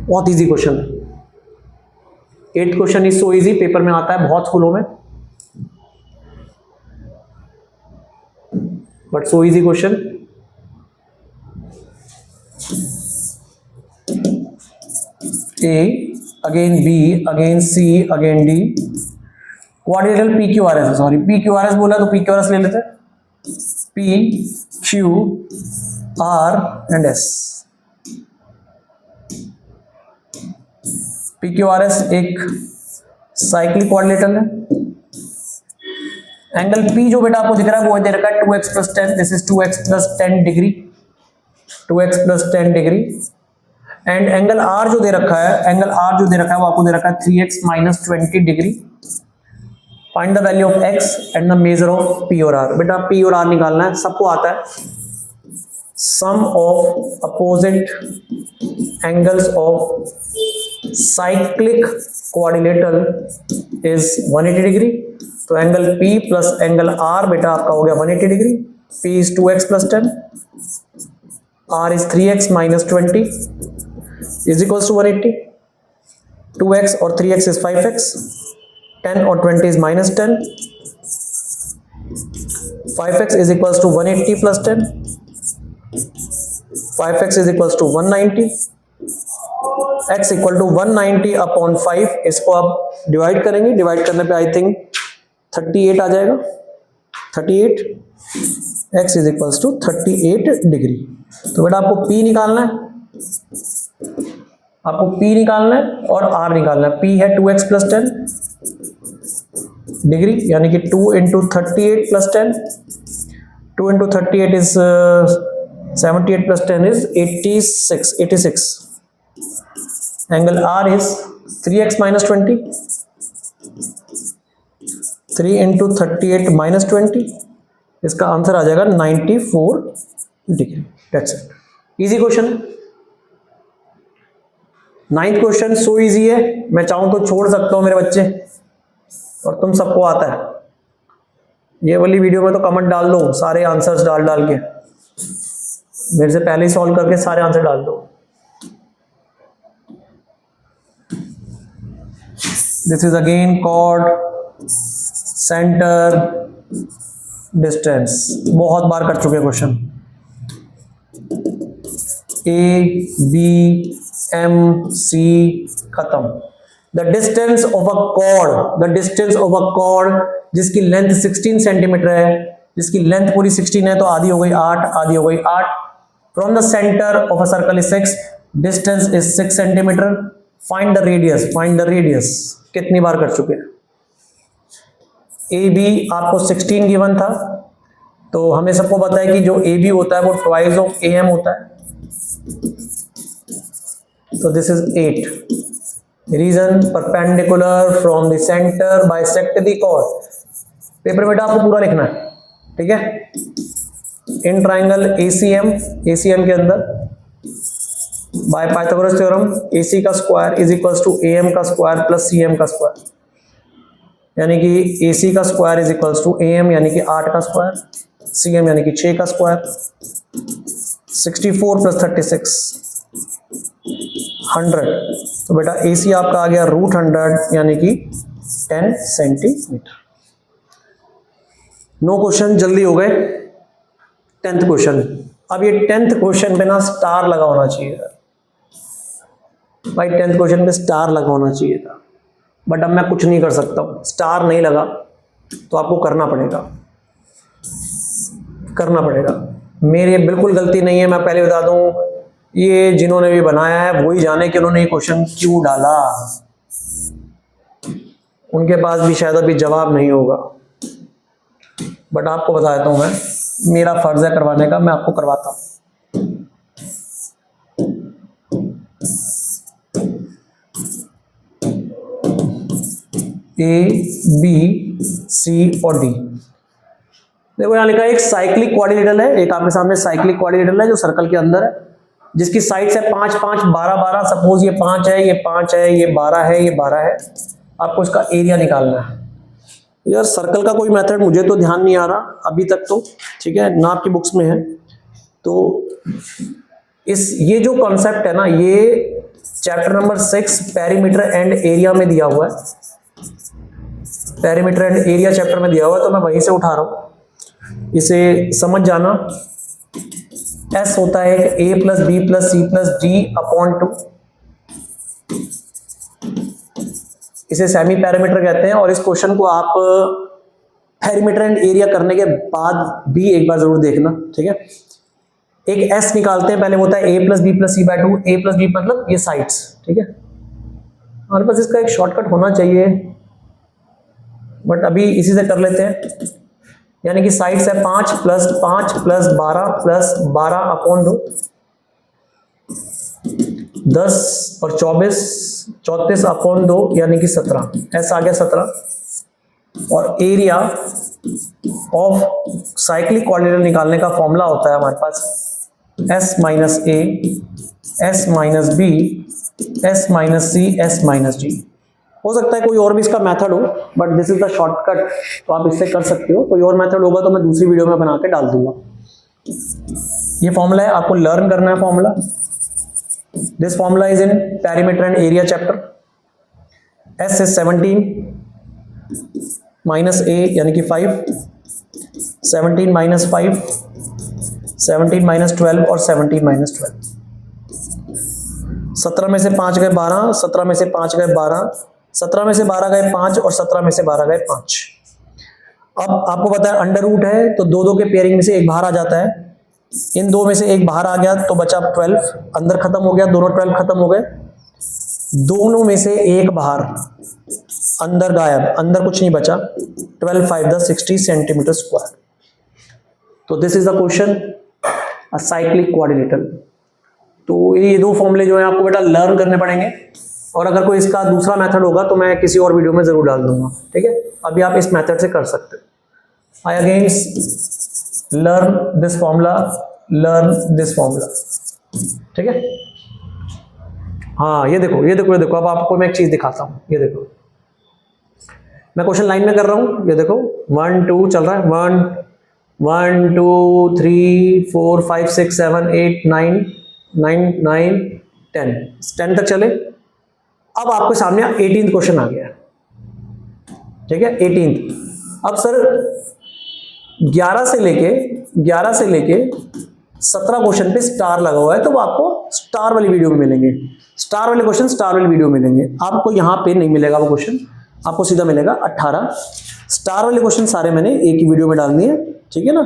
Speaker 1: बहुत इजी क्वेश्चन है। 8th question is so easy, paper में आता है बहुत स्कूलों में, but so easy question. A again B again C again D, quadrilateral PQRS, sorry PQRS बोला तो PQRS ले लेते हैं, P Q R and S। PQRS एक साइक्लिक कोऑर्डिनेटर है। एंगल P जो बेटा आपको दिख रहा है वो दे रखा है 2x plus 10, this is 2x plus 10 degree, 2x plus 10 degree. And angle R जो दे रखा है, एंगल R जो दे रखा है वो आपको दे रखा है 3x minus 20 degree. Find the value of x and the measure of P और R। बेटा P और R निकालना है, सबको आता है। Sum of opposite angles of cyclic quadrilateral is 180 degree. तो angle P plus angle R बेटा आपका हो गया 180 degree. P is 2x plus 10, R is 3x minus 20 is equals to 180। 2x और 3x इज 5x, 10 और 20 is minus 10, 5x is equals to 180 plus 10, 5x is equals to 190, x equal to 190/5, इसको आप divide करेंगे, divide करने पे I think 38 आ जाएगा, 38, x is equals to 38 degree. तो बेटा आपको P निकालना है, आपको P निकालना है और R निकालना है। P है 2x + 10 डिग्री, यानी कि 2 × 38 + 10, 2 × 38 is 78 + 10 is 86। Angle R is 3x - 20, 3 × 38 - 20, इसका आंसर आ जाएगा 94 degree. That's it, easy question. 9th question so easy है, मैं चाहूं तो छोड़ सकता हूं मेरे बच्चे, और तुम सबको आता है। ये वाली वीडियो में तो कमेंट डाल दो, सारे आंसर्स डाल के, मेरे से पहले ही सॉल्व करके सारे आंसर डाल दो। This is again called centre distance, बहुत बार कर चुके question. A, B, M, C, खत्म। The distance of a cord, the distance of a cord जिसकी लेंथ 16 सेंटीमीटर है, जिसकी लेंथ पूरी 16 है तो आधी हो गई 8, आधी हो गई 8। From the centre of a circle is 6, distance is 6 centimetre. Find the radius, find the radius, कितनी बार कर चुके हैं। ए बी आपको 16 गिवन था, तो हमें सबको पता है कि जो ए बी होता है वो ट्वाइस ऑफ ए एम होता है, so this is 8. Reason perpendicular from the centre bisect the chord. Paper में आपको पूरा लिखना है, ठीक है। इन ट्राइंगल ACM, ACM के अंदर बाय पाइथागोरस थ्योरम AC का square is equals to AM का स्क्वायर प्लस CM का स्क्वायर, यानी कि AC का square is equals to AM यानी कि 8 का स्क्वायर, CM यानी कि 6 का स्क्वायर। 64 + 36 100, तो बेटा AC आपका आ गया √100 यानी कि 10 सेंटीमीटर। 9 क्वेश्चन जल्दी हो गए। 10th क्वेश्चन, अब ये 10th क्वेश्चन पे ना स्टार लगा होना चाहिए था भाई, 10th क्वेश्चन पे स्टार लगा होना चाहिए था, बट अब मैं कुछ नहीं कर सकता हूँ, स्टार नहीं लगा तो आपको करना पड़ेगा, करना पड़ेगा। मेरी बिल्कुल गलती नहीं है, मैं पहले बता दूं, ये जिन्होंने भी बनाया है वही जाने कि उन्होंने ये क्वेश्चन क्यों डाला, उनके पास भी शायद अभी जवाब नहीं होगा, बट आपको बता देता हूं मैं, मेरा फर्ज है करवाने का, मैं आपको करवाता हूं। A, B, C और D। देखो यहाँ लिखा है एक साइक्लिक क्वाड्रिलेटरल है, एक आपके सामने साइक्लिक क्वाड्रिलेटरल है जो सर्कल के अंदर है, जिसकी साइड्स है 5, 5, 12, 12। सपोज ये 5 है, ये 5 है, ये 12 है, ये 12 है। आपको इसका एरिया निकालना है। यार सर्कल का कोई मेथड मुझे तो ध्यान नहीं आ रहा अभी तक तो, ठीक है ना, आपकी बुक्स में है। तो ये जो कॉन्सेप्ट है ना, ये chapter number 6 perimeter and area में दिया हुआ है, पेरीमीटर एंड एरिया चैप्टर में दिया हुआ है, तो मैं वहीं से उठा रहा हूं, इसे समझ जाना। S होता है A + B + C + D/2, इसे सेमी पैरामीटर कहते हैं। और इस क्वेश्चन को आप पेरीमीटर एंड एरिया करने के बाद भी एक बार जरूर देखना, ठीक है। एक S निकालते हैं, पहले होता है A + B + C/2, A + B मतलब ये साइड्स, ठीक है। हमारे पास इसका एक शॉर्टकट होना चाहिए, बट अभी इसी से कर लेते हैं। यानी कि साइड्स है 5 + 5 + 12 + 12/2, 10 और 24, 34/2 यानी कि 17। S आ गया 17। और एरिया ऑफ साइक्लिक क्वाड्रिलेटरल निकालने का फॉर्मूला होता है हमारे पास S - A, S - B, S - C, S - D। हो सकता है कोई और भी इसका मेथड हो, but this is the shortcut, तो आप इससे कर सकते हो। कोई और मेथड होगा तो मैं दूसरी वीडियो में बना के डाल दूंगा। ये फॉर्मूला है, आपको लर्न करना है formula. This formula is in perimeter and area chapter. S is 17 - A यानी कि 5, 17 - 5, 17 - 12 और 17 - 12। 17 में से 5 गए 12, 17 में से 5 गए 12, 17 में से 12 गए 5 और 17 में से 12 गए 5। अब आपको पता है अंडर रूट है तो दो दो के पेयरिंग में से एक बाहर आ जाता है, इन दो में से एक बाहर आ गया तो बचा 12, अंदर खत्म हो गया, दोनों 12 खत्म हो गए, दोनों में से एक बाहर, अंदर गायब, अंदर कुछ नहीं बचा, 12 5 द 60 सेंटीमीटर स्क्वायर। तो this is the question, a cyclic coordinator. तो ये दो फॉर्मूले जो है आपको बेटा लर्न करने पड़ेंगे, और अगर कोई इसका दूसरा मेथड होगा तो मैं किसी और वीडियो में जरूर डाल दूंगा, ठीक है। अभी आप इस मेथड से कर सकते हो। I again learn this formula, learn this formula, ठीक है। हाँ ये देखो ये देखो ये देखो, अब आपको मैं एक चीज दिखाता हूं, ये देखो मैं क्वेश्चन लाइन में कर रहा हूं, ये देखो 1 2 चल रहा है, 1 2 3 4 5 6 7 8 9 9 9 10 तक चले। अब आपके सामने 18th क्वेश्चन आ गया, ठीक है 18th। अब सर 11 से लेके 17 क्वेश्चन पे स्टार लगा हुआ है, तो वो आपको स्टार वाली वीडियो में मिलेंगे, स्टार वाले क्वेश्चन स्टार वाली वीडियो में मिलेंगे। आपको यहाँ पे नहीं मिलेगा वो क्वेश्चन, आपको सीधा मिलेगा 18। स्टार वाले क्वेश्चन सारे मैंने एक ही वीडियो में डाल दिए, ठीक है ना।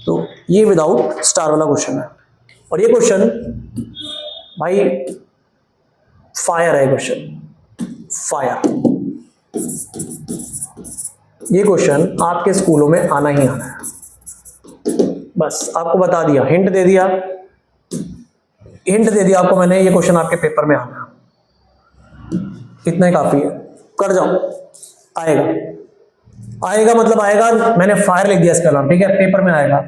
Speaker 1: तो ये विदाउट स्टार वाला क्वेश्चन है, और ये क्वेश्चन भाई फायर है, क्वेश्चन फायर। ये क्वेश्चन आपके स्कूलों में आना ही आना है, बस आपको बता दिया, हिंट दे दिया आपको मैंने, ये क्वेश्चन आपके पेपर में आना, इतना ही काफी है, कर जाओ, आएगा मतलब आएगा, मैंने फायर लिख दिया इसका नाम, ठीक है, पेपर में आएगा।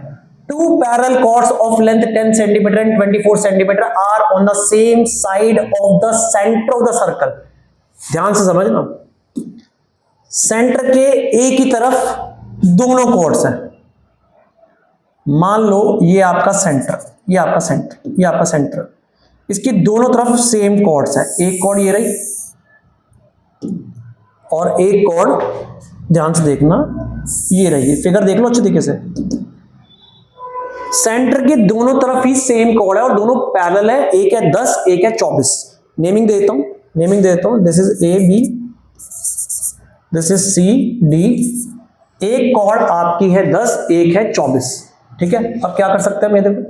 Speaker 1: Two parallel chords of length 10 cm and 24 cm are on the same side of the center of the circle। ध्यान से समझना, सेंटर के एक ही तरफ दोनों कॉर्ड्स हैं। मान लो ये आपका सेंटर, ये आपका सेंटर, इसकी दोनों तरफ सेम कॉर्ड्स हैं, एक कॉर्ड ये रही और एक कॉर्ड, ध्यान से देखना, ये रही, फिगर देख लो अच्छे तरीके से। सेंटर के दोनों तरफ ही सेम कॉर्ड है और दोनों पैरेलल है, एक है 10 एक है 24। नेमिंग देता हूं, this is A B, this is C D. एक कॉर्ड आपकी है 10 एक है 24, ठीक है। अब क्या कर सकते हैं, मैं देखो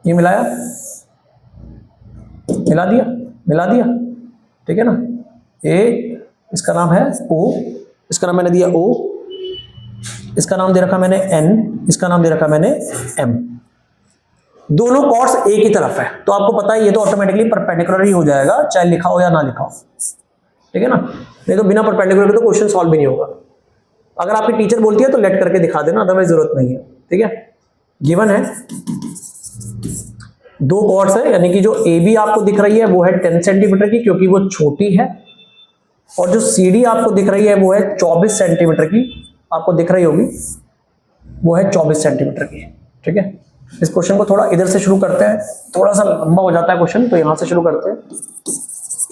Speaker 1: ये मिला दिया, ठीक है ना। ए इसका नाम है ओ, इसका नाम मैंने दिया ओ, इसका नाम दे रखा मैंने एन, इसका नाम दे रखा मैंने एम। दोनों कॉर्ड्स एक ही तरफ है, तो आपको पता है ये तो ऑटोमेटिकली परपेंडिकुलर ही हो जाएगा, चाहे लिखा हो या ना लिखा हो, ठीक है ना। नहीं तो बिना परपेंडिकुलर के तो क्वेश्चन सॉल्व भी नहीं होगा। अगर आपकी टीचर बोलती है तो लेट करके दिखा देना, अदरवाइज जरूरत नहीं है, ठीक है। गिवन है दो कॉर्ड्स है, यानी कि जो ए बी आपको दिख रही है वो है 10 सेंटीमीटर की क्योंकि वो छोटी है, और जो सी डी आपको दिख रही है वो है 24 सेंटीमीटर की, आपको दिख रही होगी, वो है 24 सेंटीमीटर की, ठीक है। इस क्वेश्चन को थोड़ा इधर से शुरू करते हैं, थोड़ा सा लंबा हो जाता है क्वेश्चन, तो यहां से शुरू करते हैं।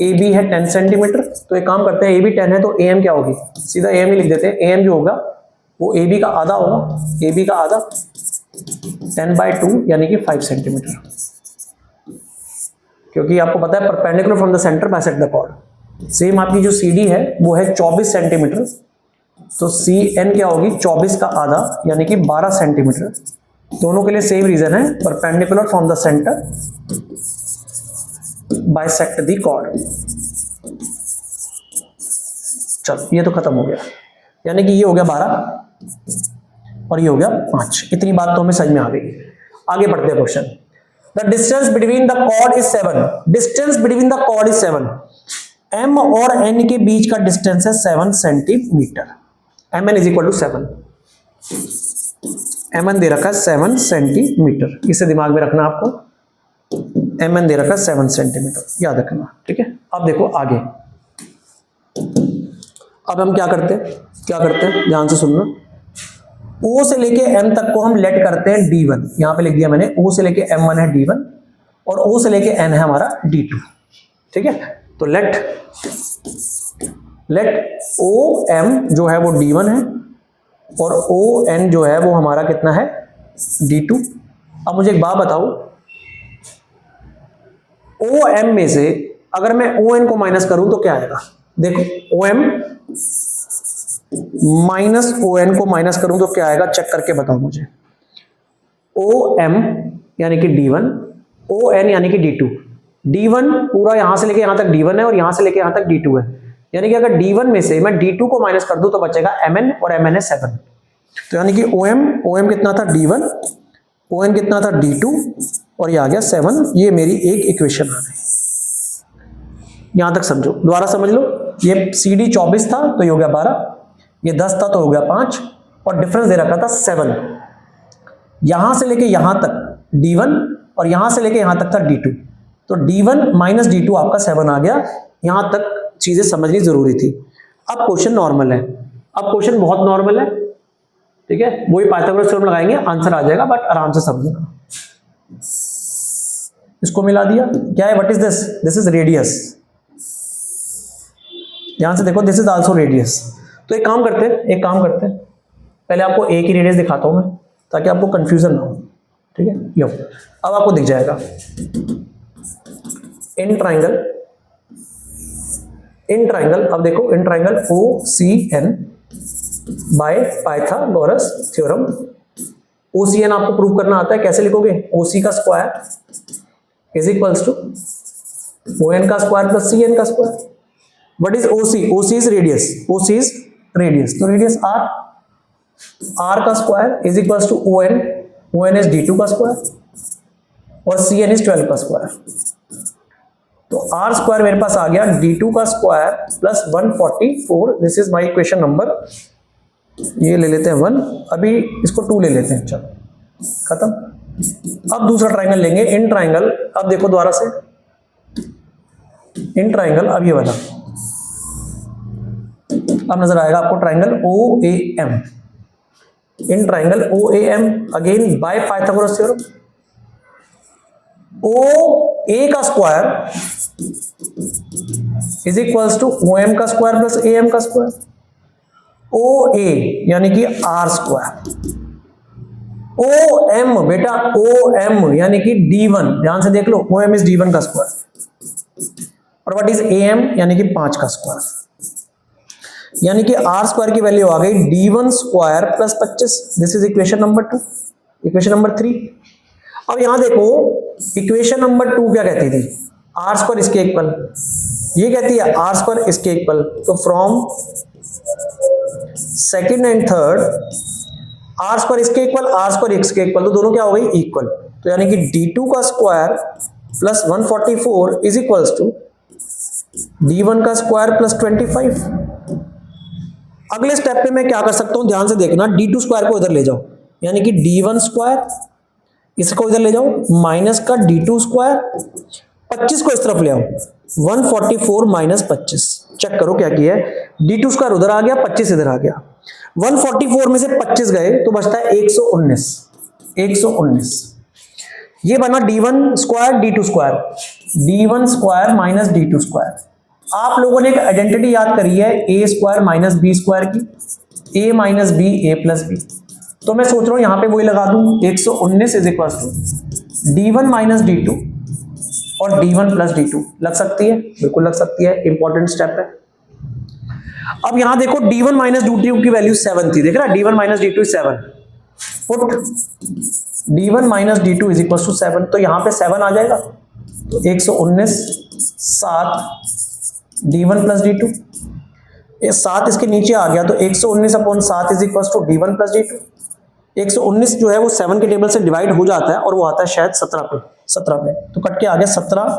Speaker 1: ए बी है 10 सेंटीमीटर, तो एक काम करते हैं, ए बी 10 है तो ए एम क्या होगी, सीधा ए एम ही लिख देते हैं। ए एम जो होगा वो ए बी का आधा होगा, ए बी का आधा 10/2 यानी कि 5 सेंटीमीटर, क्योंकि आपको पता है perpendicular from the centre bisect the chord. Same आपकी जो सी डी है वो है 24 सेंटीमीटर, तो सी एन क्या होगी 24 का आधा यानी कि 12 सेंटीमीटर। दोनों के लिए सेम रीजन है, perpendicular from the centre bisect the chord. चलो ये तो खत्म हो गया, यानी कि ये हो गया 12 और ये हो गया 5। इतनी बात तो हमें समझ में आ गई। आगे बढ़ते हैं question. The distance between the chord is 7। Distance between the chord is 7। M और एन के बीच का डिस्टेंस है 7 centimetre. M N is equal to 7। M N दे रखा है 7 सेंटीमीटर, इसे दिमाग में रखना आपको। एम एन दे रखा है 7 सेंटीमीटर, याद रखना, ठीक है। अब देखो आगे, अब हम क्या करते हैं ध्यान से सुनना। O से लेके M तक को हम लेट करते हैं D1, यहां पे लिख दिया मैंने। O से लेके M1 है D1 और O से लेके N है हमारा D2, ठीक है। तो लेट OM जो है वो D1 है और ON जो है वो हमारा कितना है D2। अब मुझे एक बात बताओ, ओ एम में से अगर मैं ओ एन को माइनस करूं तो क्या आएगा, देखो O M minus O N को माइनस करूं तो क्या आएगा, चेक करके बताओ मुझे। ओ एम यानी कि D1, ओ एन यानी कि D2। D1 पूरा यहां से लेके यहां तक D1 है और यहां से लेके यहां तक D2 है, यानी कि अगर D1 में से मैं D2 को माइनस कर दूं तो बचेगा Mn और Mn है 7। तो यानी कि OM कितना था D1, ON कितना था D2 और ये आ गया 7। ये मेरी एक इक्वेशन आ गई। यहां तक समझो, दोबारा समझ लो। ये CD 24 था तो ये हो गया 12, ये 10 था तो हो गया 5 और डिफरेंस दे रखा था 7। यहां से लेके यहां तक D1 और यहां से लेके यहां तक था D2, तो D1 माइनस D2 आपका 7 आ गया। यहां तक चीजें समझनी जरूरी थी। अब क्वेश्चन नॉर्मल है, अब क्वेश्चन बहुत नॉर्मल है, ठीक है, वही पाइथागोरस थ्योरम लगाएंगे, आंसर आ जाएगा, बट आराम से समझना। इसको मिला दिया, क्या है, what is this, this is radius. ध्यान से देखो, दिस इज आल्सो रेडियस। तो एक काम करते हैं, पहले आपको एक ही रेडियस दिखाता हूं मैं ताकि आपको कंफ्यूजन ना हो, ठीक है। लो अब आपको दिख जाएगा इन ट्राइंगल, अब देखो in triangle OCN by Pythagoras theorem. OCN आपको प्रूव करना आता है, कैसे लिखोगे, OC का square is equals to ON का स्क्वायर प्लस CN का square. What is OC, OC is radius, तो रेडियस R का square is equals to ON is D2 का स्क्वायर और CN इज 12 का स्क्वायर। तो R स्क्वायर मेरे पास आ गया D2 का square plus 144। This is my equation number, ये ले लेते हैं 1, अभी इसको 2 ले लेते हैं, चलो खत्म। अब दूसरा ट्राइंगल लेंगे, इन ट्राइंगल। अब देखो दोबारा से इन ट्राइंगल, अब ये वाला, अब नजर आएगा आपको triangle OAM, in triangle OAM again by Pythagoras theorem. OA का square is equals to OM का स्क्वायर प्लस AM का स्क्वायर। OA यानी कि R स्क्वायर, OM बेटा OM यानी कि D1, ध्यान से देख लो, OM इज D1 का स्क्वायर और व्हाट इज AM यानी कि 5 का स्क्वायर, यानी कि R स्क्वायर की वैल्यू आ गई D1 square plus 25। This is equation number 2। Equation number 3, अब यहां देखो इक्वेशन नंबर 2 क्या कहती थी, R स्क्वायर इसके इक्वल, ये कहती है R स्क्वायर इसके इक्वल। तो from second and third R square इसके इक्वल, R स्क्वायर इसके इक्वल, तो दोनों क्या हो गई, इक्वल। तो यानी कि D2 का square plus 144 is equals to D1 का स्क्वायर प्लस 25। अगले स्टेप पे मैं क्या कर सकता हूं, ध्यान से देखना, D2 स्क्वायर को इधर ले जाओ, यानी कि D1 स्क्वायर, इसको इधर ले जाओ, माइनस का D2 स्क्वायर, 25 को इस तरफ ले आओ, 144 माइनस 25, चेक करो क्या किया है, D2 स्क्वायर उधर आ गया, 25 इधर आ गया, 144 में से 25 गए तो बचता है 119। ये बना D1 square D2 square, D1 square minus D2 square. आप लोगों ने एक आइडेंटिटी याद करी है A square minus B square की, A minus B A plus B। तो मैं सोच रहा हूं यहां पे वही लगा दूं, 119 is equal to D1 minus D2 और D1 प्लस D2। लग सकती है, बिल्कुल लग सकती है, इंपॉर्टेंट स्टेप है। अब यहां देखो D1 माइनस D2 की वैल्यू 7 थी, देख रहा है, D1 minus D2 is 7, put D1 minus D2 is equal to 7, तो यहां पे 7 आ जाएगा, तो 119 7 D1 प्लस D2, ये 7 इसके नीचे आ गया, तो 119 upon 7 is equal to D1 plus D2। 119 जो है वो 7 के टेबल से डिवाइड हो जाता है और वो आता है शायद 17 पे, तो कट के आ गया 17,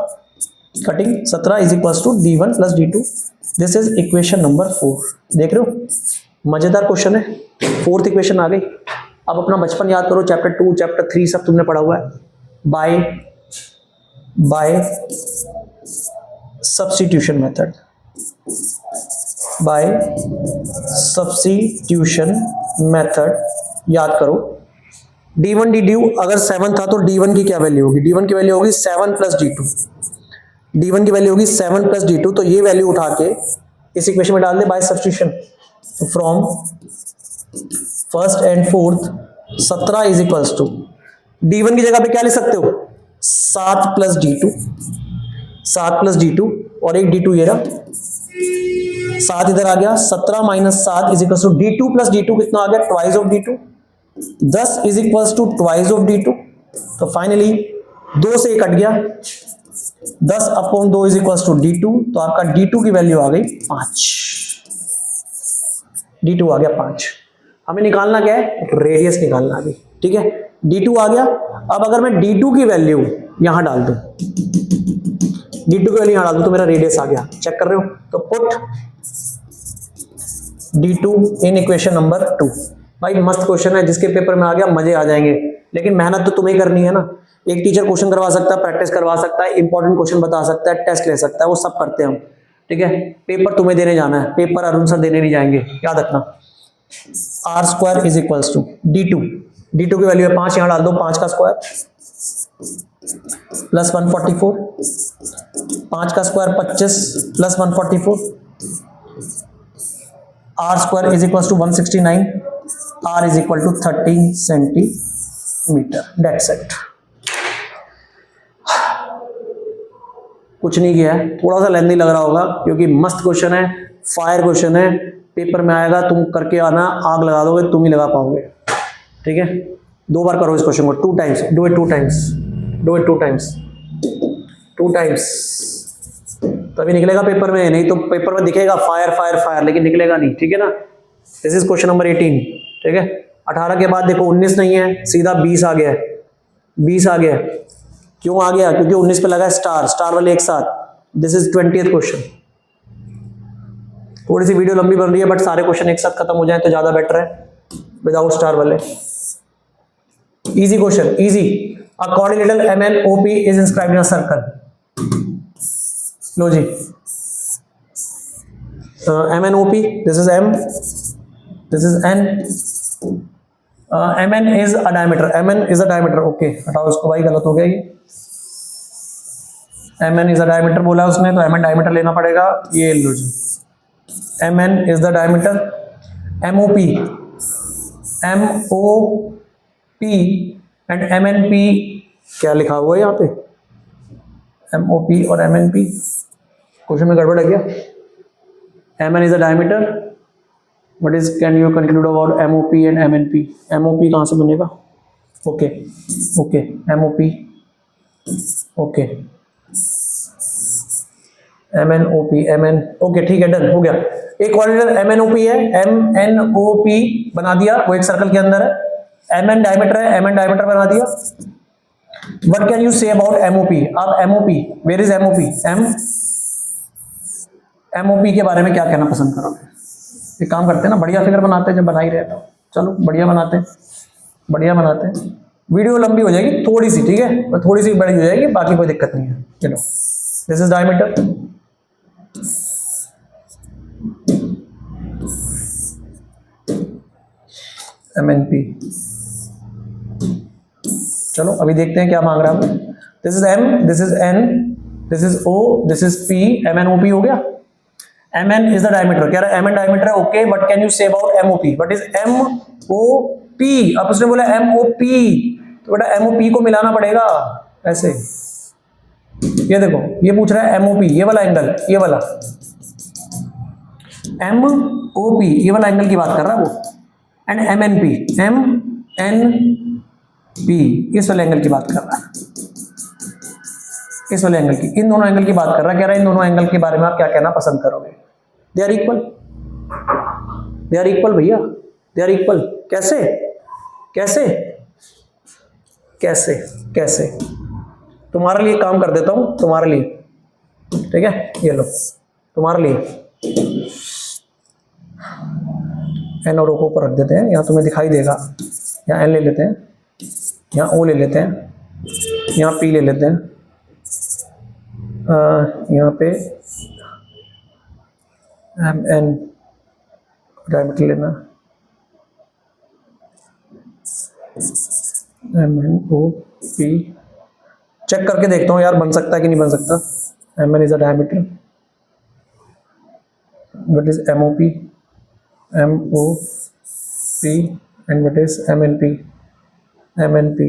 Speaker 1: cutting 17 is equal to D1 plus D2। This is equation number 4। देख रहे हो, मजेदार क्वेश्चन है, 4th इक्वेशन आ गई। अब अपना बचपन याद करो, चैप्टर 2 चैप्टर 3 सब तुमने पढ़ा हुआ है। By substitution method, by substitution method याद करो। D1 D2 अगर 7 था तो D1 की क्या वैल्यू होगी, D1 की वैल्यू होगी 7 प्लस D2, D1 की वैल्यू होगी 7 प्लस D2। तो ये वैल्यू उठा के इस इक्वेशन में डाल दे बाय सब्स्टिट्यूशन। तो from first and fourth 17 is equals to D1 की जगह पे क्या लिख सकते हो, 7 प्लस D2 7 प्लस D2 और एक D2 ये रहा, 7 इधर आ गया, 17 minus 7 is equal to D2 plus D2 कितना आ गया, twice of D2, 10 is equal to twice of D2। तो फाइनली 2 से 1 कट गया, 10 upon 2 is equal to D2, तो आपका D2 की वैल्यू आ गई 5, D2 आ गया 5। हमें निकालना क्या है, रेडियस निकालना अभी, ठीक है। D2 आ गया। अब अगर मैं D2 की वैल्यू यहां डाल दूं, D2 की वैल्यू यहां डाल दूं तो मेरा रेडियस आ गया, चेक कर रहे हो, तो put D2 in equation number 2। भाई मस्त क्वेश्चन है, जिसके पेपर में आ गया मजे आ जाएंगे, लेकिन मेहनत तो तुम्हें करनी है ना। एक टीचर क्वेश्चन करवा सकता है, प्रैक्टिस करवा सकता है, इंपॉर्टेंट क्वेश्चन बता सकता है, टेस्ट ले सकता है, वो सब करते हैं हम, ठीक है। पेपर तुम्हें देने जाना है, पेपर अरुण सर देने नहीं जाएंगे, याद रखना। R square is equals to D2, D2 की वैल्यू है 5, यहां डाल दो, 5 का स्क्वायर प्लस 144, 5 का square 25 plus 144, R square is equal to 169, R is equal to 13 centimetre, that's it. कुछ नहीं किया है, थोड़ा सा लेंथी लग रहा होगा क्योंकि मस्त क्वेश्चन है, फायर क्वेश्चन है, पेपर में आएगा, तुम करके आना, आग लगा दोगे, तुम ही लगा पाओगे, ठीक है। 2 बार करो इस क्वेश्चन को, 2 times, do it 2 times, do it 2 times, 2 times, तभी निकलेगा पेपर में, नहीं तो पेपर में दिखेगा फायर फायर फायर, लेकिन निकलेगा नहीं, ठीक है ना। दिस इज क्वेश्चन नंबर 18, ठीक है। 18 के बाद देखो 19 नहीं है, सीधा 20 आ गया, 20 आ गया। क्यों आ गया, क्योंकि 19 पे लगा स्टार, स्टार वाले एक साथ। This is 20th question. थोड़ी सी वीडियो लंबी बन रही है, बट सारे क्वेश्चन एक साथ खत्म हो जाए तो ज्यादा बेटर है, विदाउट स्टार वाले। Easy question, easy. A coordinator MNOP is inscribed in a circle. लो जी, MNOP, this is M, this is N, MN is a diameter, MN is a diameter, okay हटाओ इसको भाई, गलत हो गया ये। MN इज अ डायमीटर बोला उसने, तो MN डायमीटर लेना पड़ेगा, ये लो जी, MN is the diameter. MOP, MOP and MNP क्या लिखा हुआ है यहाँ पे, MOP और MNP, क्वेश्चन में गड़बड़ है क्या। MN is the diameter, what is, can you conclude about MOP and MNP। MOP कहाँ से बनेगा, okay okay, MOP, okay, MNOP, MN, okay ठीक है, डन हो गया। एक कोऑर्डिनेटर MNOP है, MNOP बना दिया, वो एक सर्कल के अंदर है। MN डायमीटर है, MN डायमीटर बना दिया। What can you say about MOP। अब MOP, where is MOP, MOP के बारे में क्या कहना पसंद करोगे। एक काम करते हैं ना, बढ़िया फिगर बनाते हैं, जब बना ही रहे तो चलो बढ़िया बनाते हैं, बढ़िया बनाते हैं। वीडियो लंबी हो जाएगी थोड़ी सी, ठीक है, थोड़ी सी बड़ी हो जाएगी, बाकी कोई दिक्कत नहीं है। चलो, दिस इज डायमीटर, MNP। चलो अभी देखते हैं क्या मांग रहा है। This is M, this is N, this is O, this is P, MNOP हो गया। MN इज द डायमीटर, कह रहा है MN डायमीटर है, okay, but can you say about MOP, what is MOP। अब उसने बोला MOP, तो बेटा MOP को मिलाना पड़ेगा ऐसे, ये देखो, ये पूछ रहा है MOP, ये वाला एंगल, ये वाला MOP, ये वाला एंगल की बात कर रहा है वो, एंड MNP, MNP, इस वाले एंगल की बात कर रहा है, इस वाले एंगल की, इन दोनों एंगल की बात कर रहा है। कह रहा है इन दोनों एंगल के बारे में आप क्या कहना पसंद करोगे। They are equal, they are equal भैया, दे आर इक्वल। कैसे कैसे कैसे कैसे, तुम्हारे लिए काम कर देता हूं, तुम्हारे लिए, ठीक है, ये लो तुम्हारे लिए। एन और ओ को ऊपर रख देते हैं, यहाँ तुम्हें दिखाई देगा, यहाँ एन ले लेते हैं, यहाँ ओ ले लेते हैं, यहाँ पी ले लेते हैं, यहाँ पे एम एन डायमीटर लेना, MNOP। चेक करके देखता हूँ यार, बन सकता है कि नहीं बन सकता। MN is a diameter, what is MOP, MOP, and what is MNP, MNP,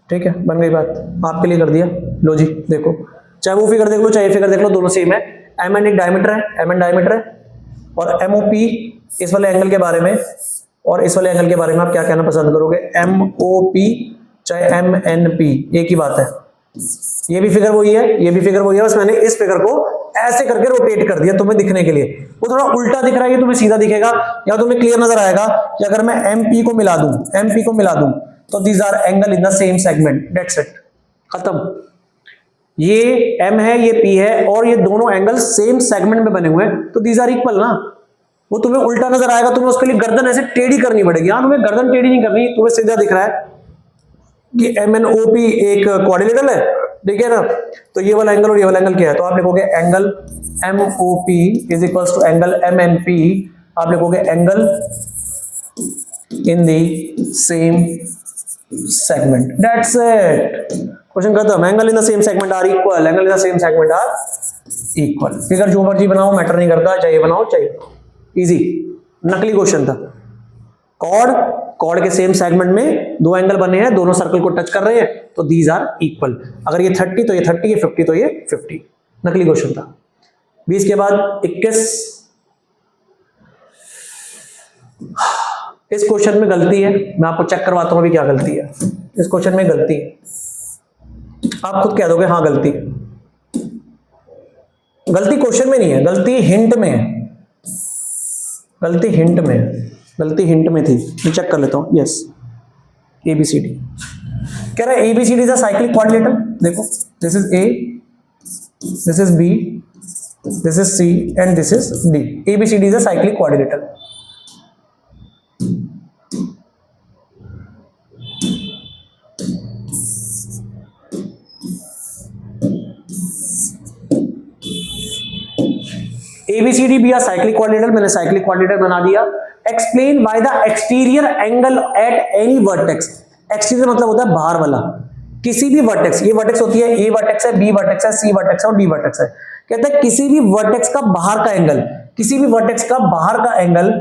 Speaker 1: ठीक है, बन गई बात, आपके लिए कर दिया। लो जी देखो, चाहे वो फिगर देख लो चाहे ये फिगर देख लो, दोनों सेम है। एम एन एक डायमीटर है, एम एन डायमीटर है, और एम ओ पी इस वाले एंगल के बारे में और इस वाले एंगल के बारे में आप क्या कहना पसंद करोगे? एम ओ पी चाहे एम एन पी, एक ही बात है। ये भी फिगर वही है, ये भी फिगर वही है, बस मैंने इस फिगर को ऐसे करके रोटेट कर दिया तुम्हें दिखने के लिए। वो थोड़ा उल्टा दिख रहा है, ये तुम्हें सीधा दिखेगा या तुम्हें क्लियर नजर आएगा कि अगर मैं एम पी को मिला दूं, एम पी को मिला दूं तो these R angle in the same segment, that's it, खत्म। ये एम है ये पी है और ये दोनों एंगल सेम सेगमेंट में बने हुए हैं तो दीज आर इक्वल ना। वो तुम्हें उल्टा नजर आएगा, तुम्हें उसके लिए गर्दन ऐसे टेढ़ी करनी पड़ेगी। हाँ, तुम्हें गर्दन टेढ़ी नहीं करनी, तुम्हें सीधा दिख रहा है कि एम एन ओ पी एक क्वाड्रिलेटरल है, ठीक है ना। तो ये वाला एंगल और ये वाला एंगल क्या है, तो आप लिखोगे angle M O P is equals to angle M N P, आप लिखोगे angle in the same segment, that's it, question खत्म। Angle in the same segment are equal, angle in the same segment are equal. Figure जो मर्जी बनाओ matter नहीं करता, चाहिए बनाओ चाहिए, इजी नकली क्वेश्चन था। कॉर्ड के सेम सेगमेंट में दो एंगल बने हैं, दोनों सर्कल को टच कर रहे हैं तो दीज आर इक्वल। अगर ये 30 तो ये 30, ये 50 तो ये 50, नकली क्वेश्चन था। 20 के बाद 21, इस क्वेश्चन में गलती है, मैं आपको चेक करवाता हूं अभी क्या गलती है। इस क्वेश्चन में गलती है, आप खुद कह दोगे हाँ गलती है। गलती क्वेश्चन में नहीं है, गलती हिंट में है, गलती हिंट में है, गलती हिंट में थी। मैं चेक कर लेता हूं, यस ABCD कह रहा है ABCD is a cyclic quadrilateral. देखो this is A, this is B, this is C and this is D। ABCD is a cyclic quadrilateral. ABCD भी साइक्लिक क्वाड्रिलेटरल, मैंने साइक्लिक क्वाड्रिलेटरल बना दिया। Explain why the exterior angle at any vertex. Exterior मतलब होता है बाहर वाला, किसी भी वर्टेक्स, ये वर्टेक्स होती है, A वर्टेक्स है, B वर्टेक्स है, C वर्टेक्स है और D वर्टेक्स है। कहते हैं किसी भी वर्टेक्स का बाहर का एंगल, किसी भी वर्टेक्स का बाहर का angle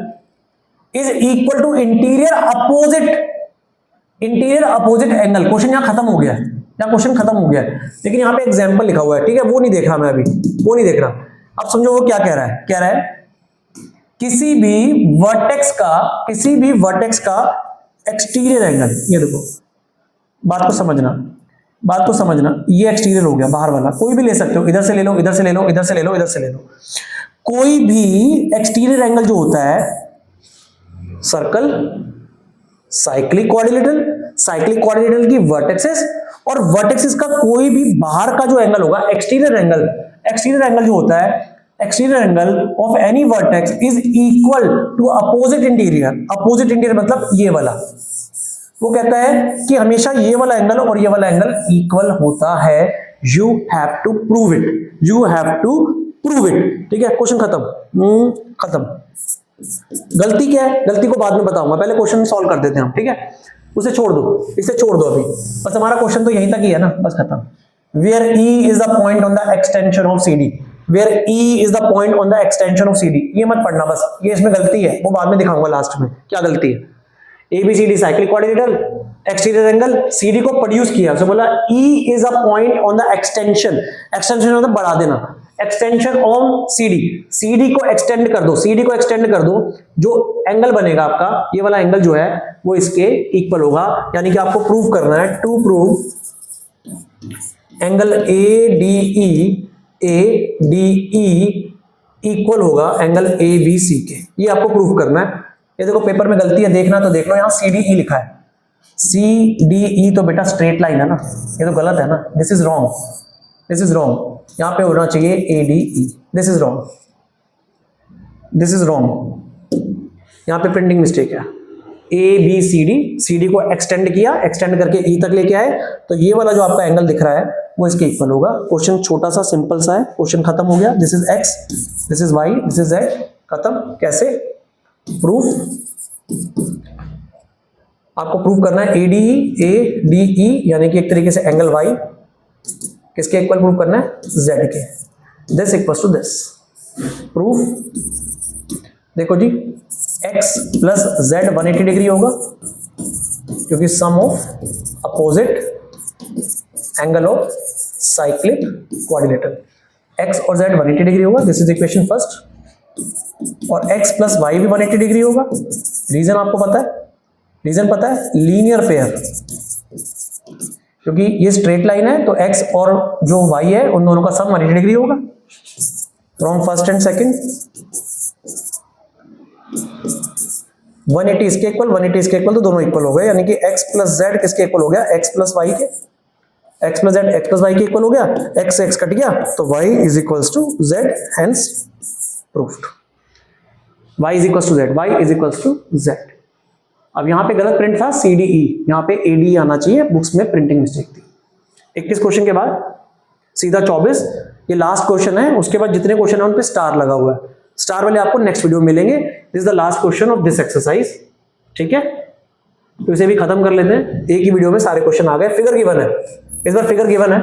Speaker 1: is equal to interior opposite, interior opposite angle. Question यहां खत्म हो गया है, यहां क्वेश्चन खत्म हो गया है, लेकिन यहां पे एग्जांपल लिखा हुआ है, ठीक है, वो नहीं देख रहा मैं अभी, वो नहीं देख रहा। अब समझो वो क्या कह रहा है, कह रहा है किसी भी वर्टेक्स का एक्सटीरियर एंगल, ये देखो बात को समझना, बात को समझना, ये एक्सटीरियर हो गया बाहर वाला, कोई भी ले सकते हो, इधर से ले लो, इधर से ले लो, इधर से ले लो, इधर से ले लो। कोई भी एक्सटीरियर एंगल जो होता है, circle, cyclic quadrilateral, cyclic quadrilateral की वर्टेक्सेस और वर्टेक्सेस का कोई भी बाहर का जो एंगल होगा, एक्सटीरियर एंगल, एक्सटीरियर एंगल जो होता है, exterior angle of any vertex is equal to opposite interior. Opposite interior मतलब ये वाला। वो कहता है कि हमेशा ये वाला एंगल और ये वाला एंगल इक्वल होता है। You have to prove it, you have to prove it, ठीक है, क्वेश्चन खत्म, खत्म। गलती क्या है, गलती को बाद में बताऊंगा, पहले क्वेश्चन सॉल्व कर देते हैं हम, ठीक है। उसे छोड़ दो, इसे छोड़ दो अभी, बस हमारा क्वेश्चन तो यहीं तक ही है ना, बस खत्म। Where E is the point on the extension of CD, where E is the point on the extension of CD, ये मत पढ़ना, बस ये इसमें गलती है, वो बाद में दिखाऊंगा लास्ट में क्या गलती है। ABCD cyclic quadrilateral, exterior angle, CD को प्रोड्यूस किया, तो बोला E is a point on the extension, extension मतलब बढ़ा देना, एक्सटेंशन ऑन CD, CD को एक्सटेंड कर दो, CD को एक्सटेंड कर दो, जो एंगल बनेगा आपका, ये वाला एंगल जो है वो इसके इक्वल होगा। यानी कि आपको प्रूव करना है, to prove angle ADE equal होगा एंगल ABC के, ये आपको प्रूव करना है। ये देखो पेपर में गलती है, देखना तो देख लो, यहाँ CDE लिखा है, CDE तो बेटा स्ट्रेट लाइन है ना, ये तो गलत है ना, this is wrong, this is wrong, यहाँ पे होना चाहिए ADE, this is wrong, this is wrong, यहाँ पे प्रिंटिंग मिस्टेक है। ABCD, CD को एक्सटेंड किया, एक्सटेंड करके E तक लेके आए, तो ये वाला जो आपका एंगल दिख रहा है वो इसके इक्वल होगा। क्वेश्चन छोटा सा सिंपल सा है, क्वेश्चन खत्म हो गया। This is X, this is Y, this is Z, खत्म। कैसे प्रूफ, आपको प्रूव करना है ADE यानी कि एक तरीके से एंगल Y किसके इक्वल प्रूव करना है, Z के, this equals to this. Proof देखो जी, X प्लस Z 180 डिग्री होगा क्योंकि sum of opposite angle of cyclic quadrilateral. x और z 180 डिग्री होगा, दिस इज इक्वेशन फर्स्ट, और x प्लस वाई भी 180 डिग्री होगा। रीजन आपको पता है, रीजन पता है, लीनियर पेयर, क्योंकि ये स्ट्रेट लाइन है तो x और जो y है उन दोनों का सम 180 डिग्री होगा फ्रॉम फर्स्ट एंड सेकंड। 180 इसके इक्वल, 180 इसके इक्वल, तो दोनों इक्वल हो गए, यानी कि x प्लस z किसके इक्वल हो गया, x प्लस वाई के, x plus z x plus y के इक्वल हो गया, x से x कट गया तो y is equals to z, hence proved. y is equals to z, y is equals to z। अब यहाँ पे गलत प्रिंट था CDE, यहाँ पे AD आना चाहिए, बुक्स में प्रिंटिंग मिस्टेक थी। 21 क्वेश्चन के बाद सीधा 24, ये लास्ट क्वेश्चन है, उसके बाद जितने क्वेश्चन है उन पे स्टार लगा हुआ है, स्टार वाले आपको नेक्स्ट वीडियो में मिलेंगे। This is the last question of this exercise, ठीक है, तो इसे भी खत्म कर लेते हैं, एक ही वीडियो में सारे क्वेश्चन आ गए। फिगर गिवन है, इस बार फिगर गिवन है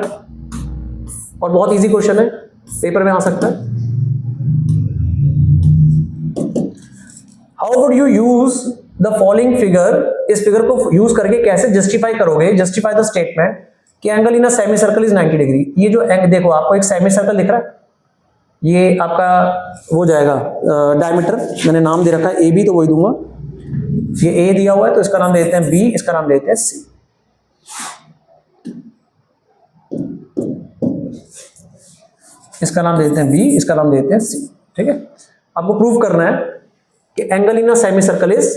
Speaker 1: और बहुत इजी क्वेश्चन है, पेपर में आ सकता है। How would you use the following figure, इस फिगर को यूज करके कैसे जस्टिफाई करोगे, जस्टिफाई द स्टेटमेंट कि angle in a semi circle is 90 degree. ये जो देखो आपको एक सेमी सर्कल दिख रहा है, ये आपका हो जाएगा डायमीटर, मैंने नाम दे रखा है AB, तो वही दूंगा। ये A दिया हुआ है तो इसका नाम देते हैं B, इसका नाम देते हैं C। इसका नाम देते हैं B, इसका नाम देते हैं C, ठीक है। आपको प्रूव करना है कि angle in a semi circle is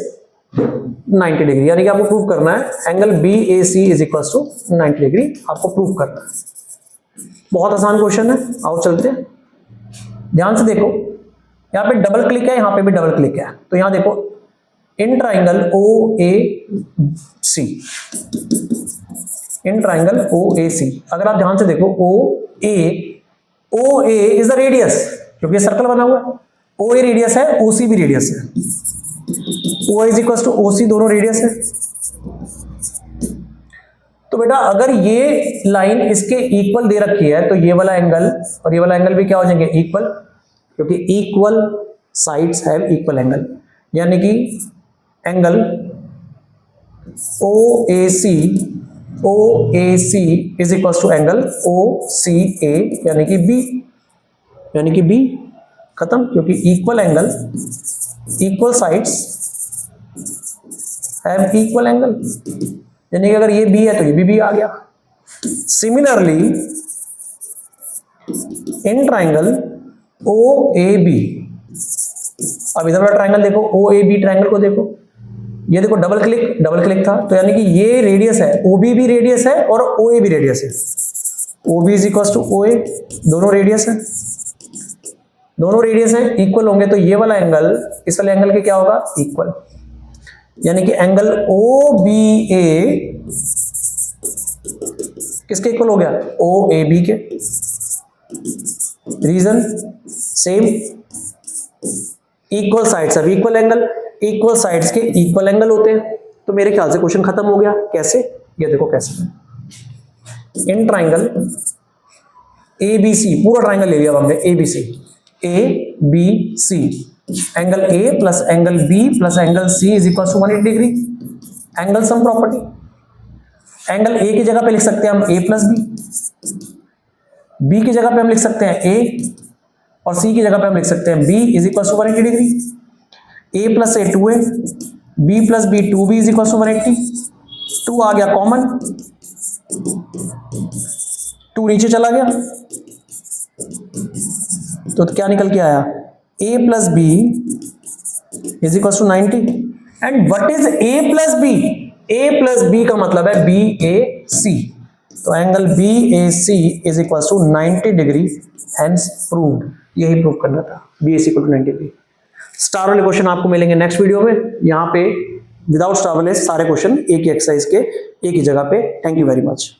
Speaker 1: 90 degree, यानी कि आपको प्रूव करना है angle BAC is equals to 90 degree, आपको प्रूव करना है। बहुत आसान क्वेश्चन है, आओ चलते हैं, ध्यान से देखो। यहाँ पे डबल क्लिक है, यहाँ पे भी डबल क्लिक है, तो यहाँ देखो in triangle OAC, in triangle OAC, अगर आप ध्यान से देखो OA इज द रेडियस, क्योंकि सर्कल बना हुआ है, OA रेडियस है, OC भी रेडियस है, OA is equal to OC, दोनों रेडियस है। तो बेटा अगर ये लाइन इसके इक्वल दे रखी है तो ये वाला एंगल और ये वाला एंगल भी क्या हो जाएंगे, इक्वल, क्योंकि equal sides have equal angle, यानी कि angle OAC is equal to angle OCA, यानी कि B, यानी कि B, खत्म, क्योंकि equal angle, equal sides have equal angle, यानी कि अगर ये B है तो ये भी आ गया। सिमिलरली इन ट्राइंगल OAB, अब इधर वाला ट्राइंगल देखो, OAB ट्राइंगल को देखो, ये देखो डबल क्लिक था, तो यानी कि ये रेडियस है, OB भी रेडियस है और OA भी रेडियस है, OB is equal to OA, दोनों रेडियस है, दोनों रेडियस है, इक्वल होंगे तो ये वाला एंगल इस वाले एंगल के क्या होगा, इक्वल, यानी कि एंगल OBA किसके इक्वल हो गया, OAB के। रीजन सेम, इक्वल साइड्स अब इक्वल एंगल, इक्वल साइड्स के इक्वल एंगल होते हैं, तो मेरे ख्याल से क्वेश्चन खत्म हो गया। कैसे, ये देखो कैसे, इन ट्राइंगल ABC, पूरा ट्राइंगल ले लिया हमने, ABC, angle A plus angle B plus angle C is equal to 180 degree, angle sum property. Angle A की जगह पे लिख सकते हैं हम A प्लस B की जगह पे हम लिख सकते हैं A, और C की जगह पे हम लिख सकते हैं B is equal to 180 degree. A plus A 2A, B plus B 2B is equal to 180, 2 आ गया कॉमन, 2 नीचे चला गया, तो क्या निकल के आया, A plus B is equal to 90। And what is A plus B, A plus B का मतलब है BAC, तो angle BAC is equal to 90 degree, hence proved, यही प्रूव करना था, BAC equal to 90 degree. Star वाले क्वेश्चन आपको मिलेंगे नेक्स्ट वीडियो में, यहाँ पे विदाउट स्टार वाले सारे क्वेश्चन एक ही एक्सरसाइज के एक ही जगह पे। Thank you very much.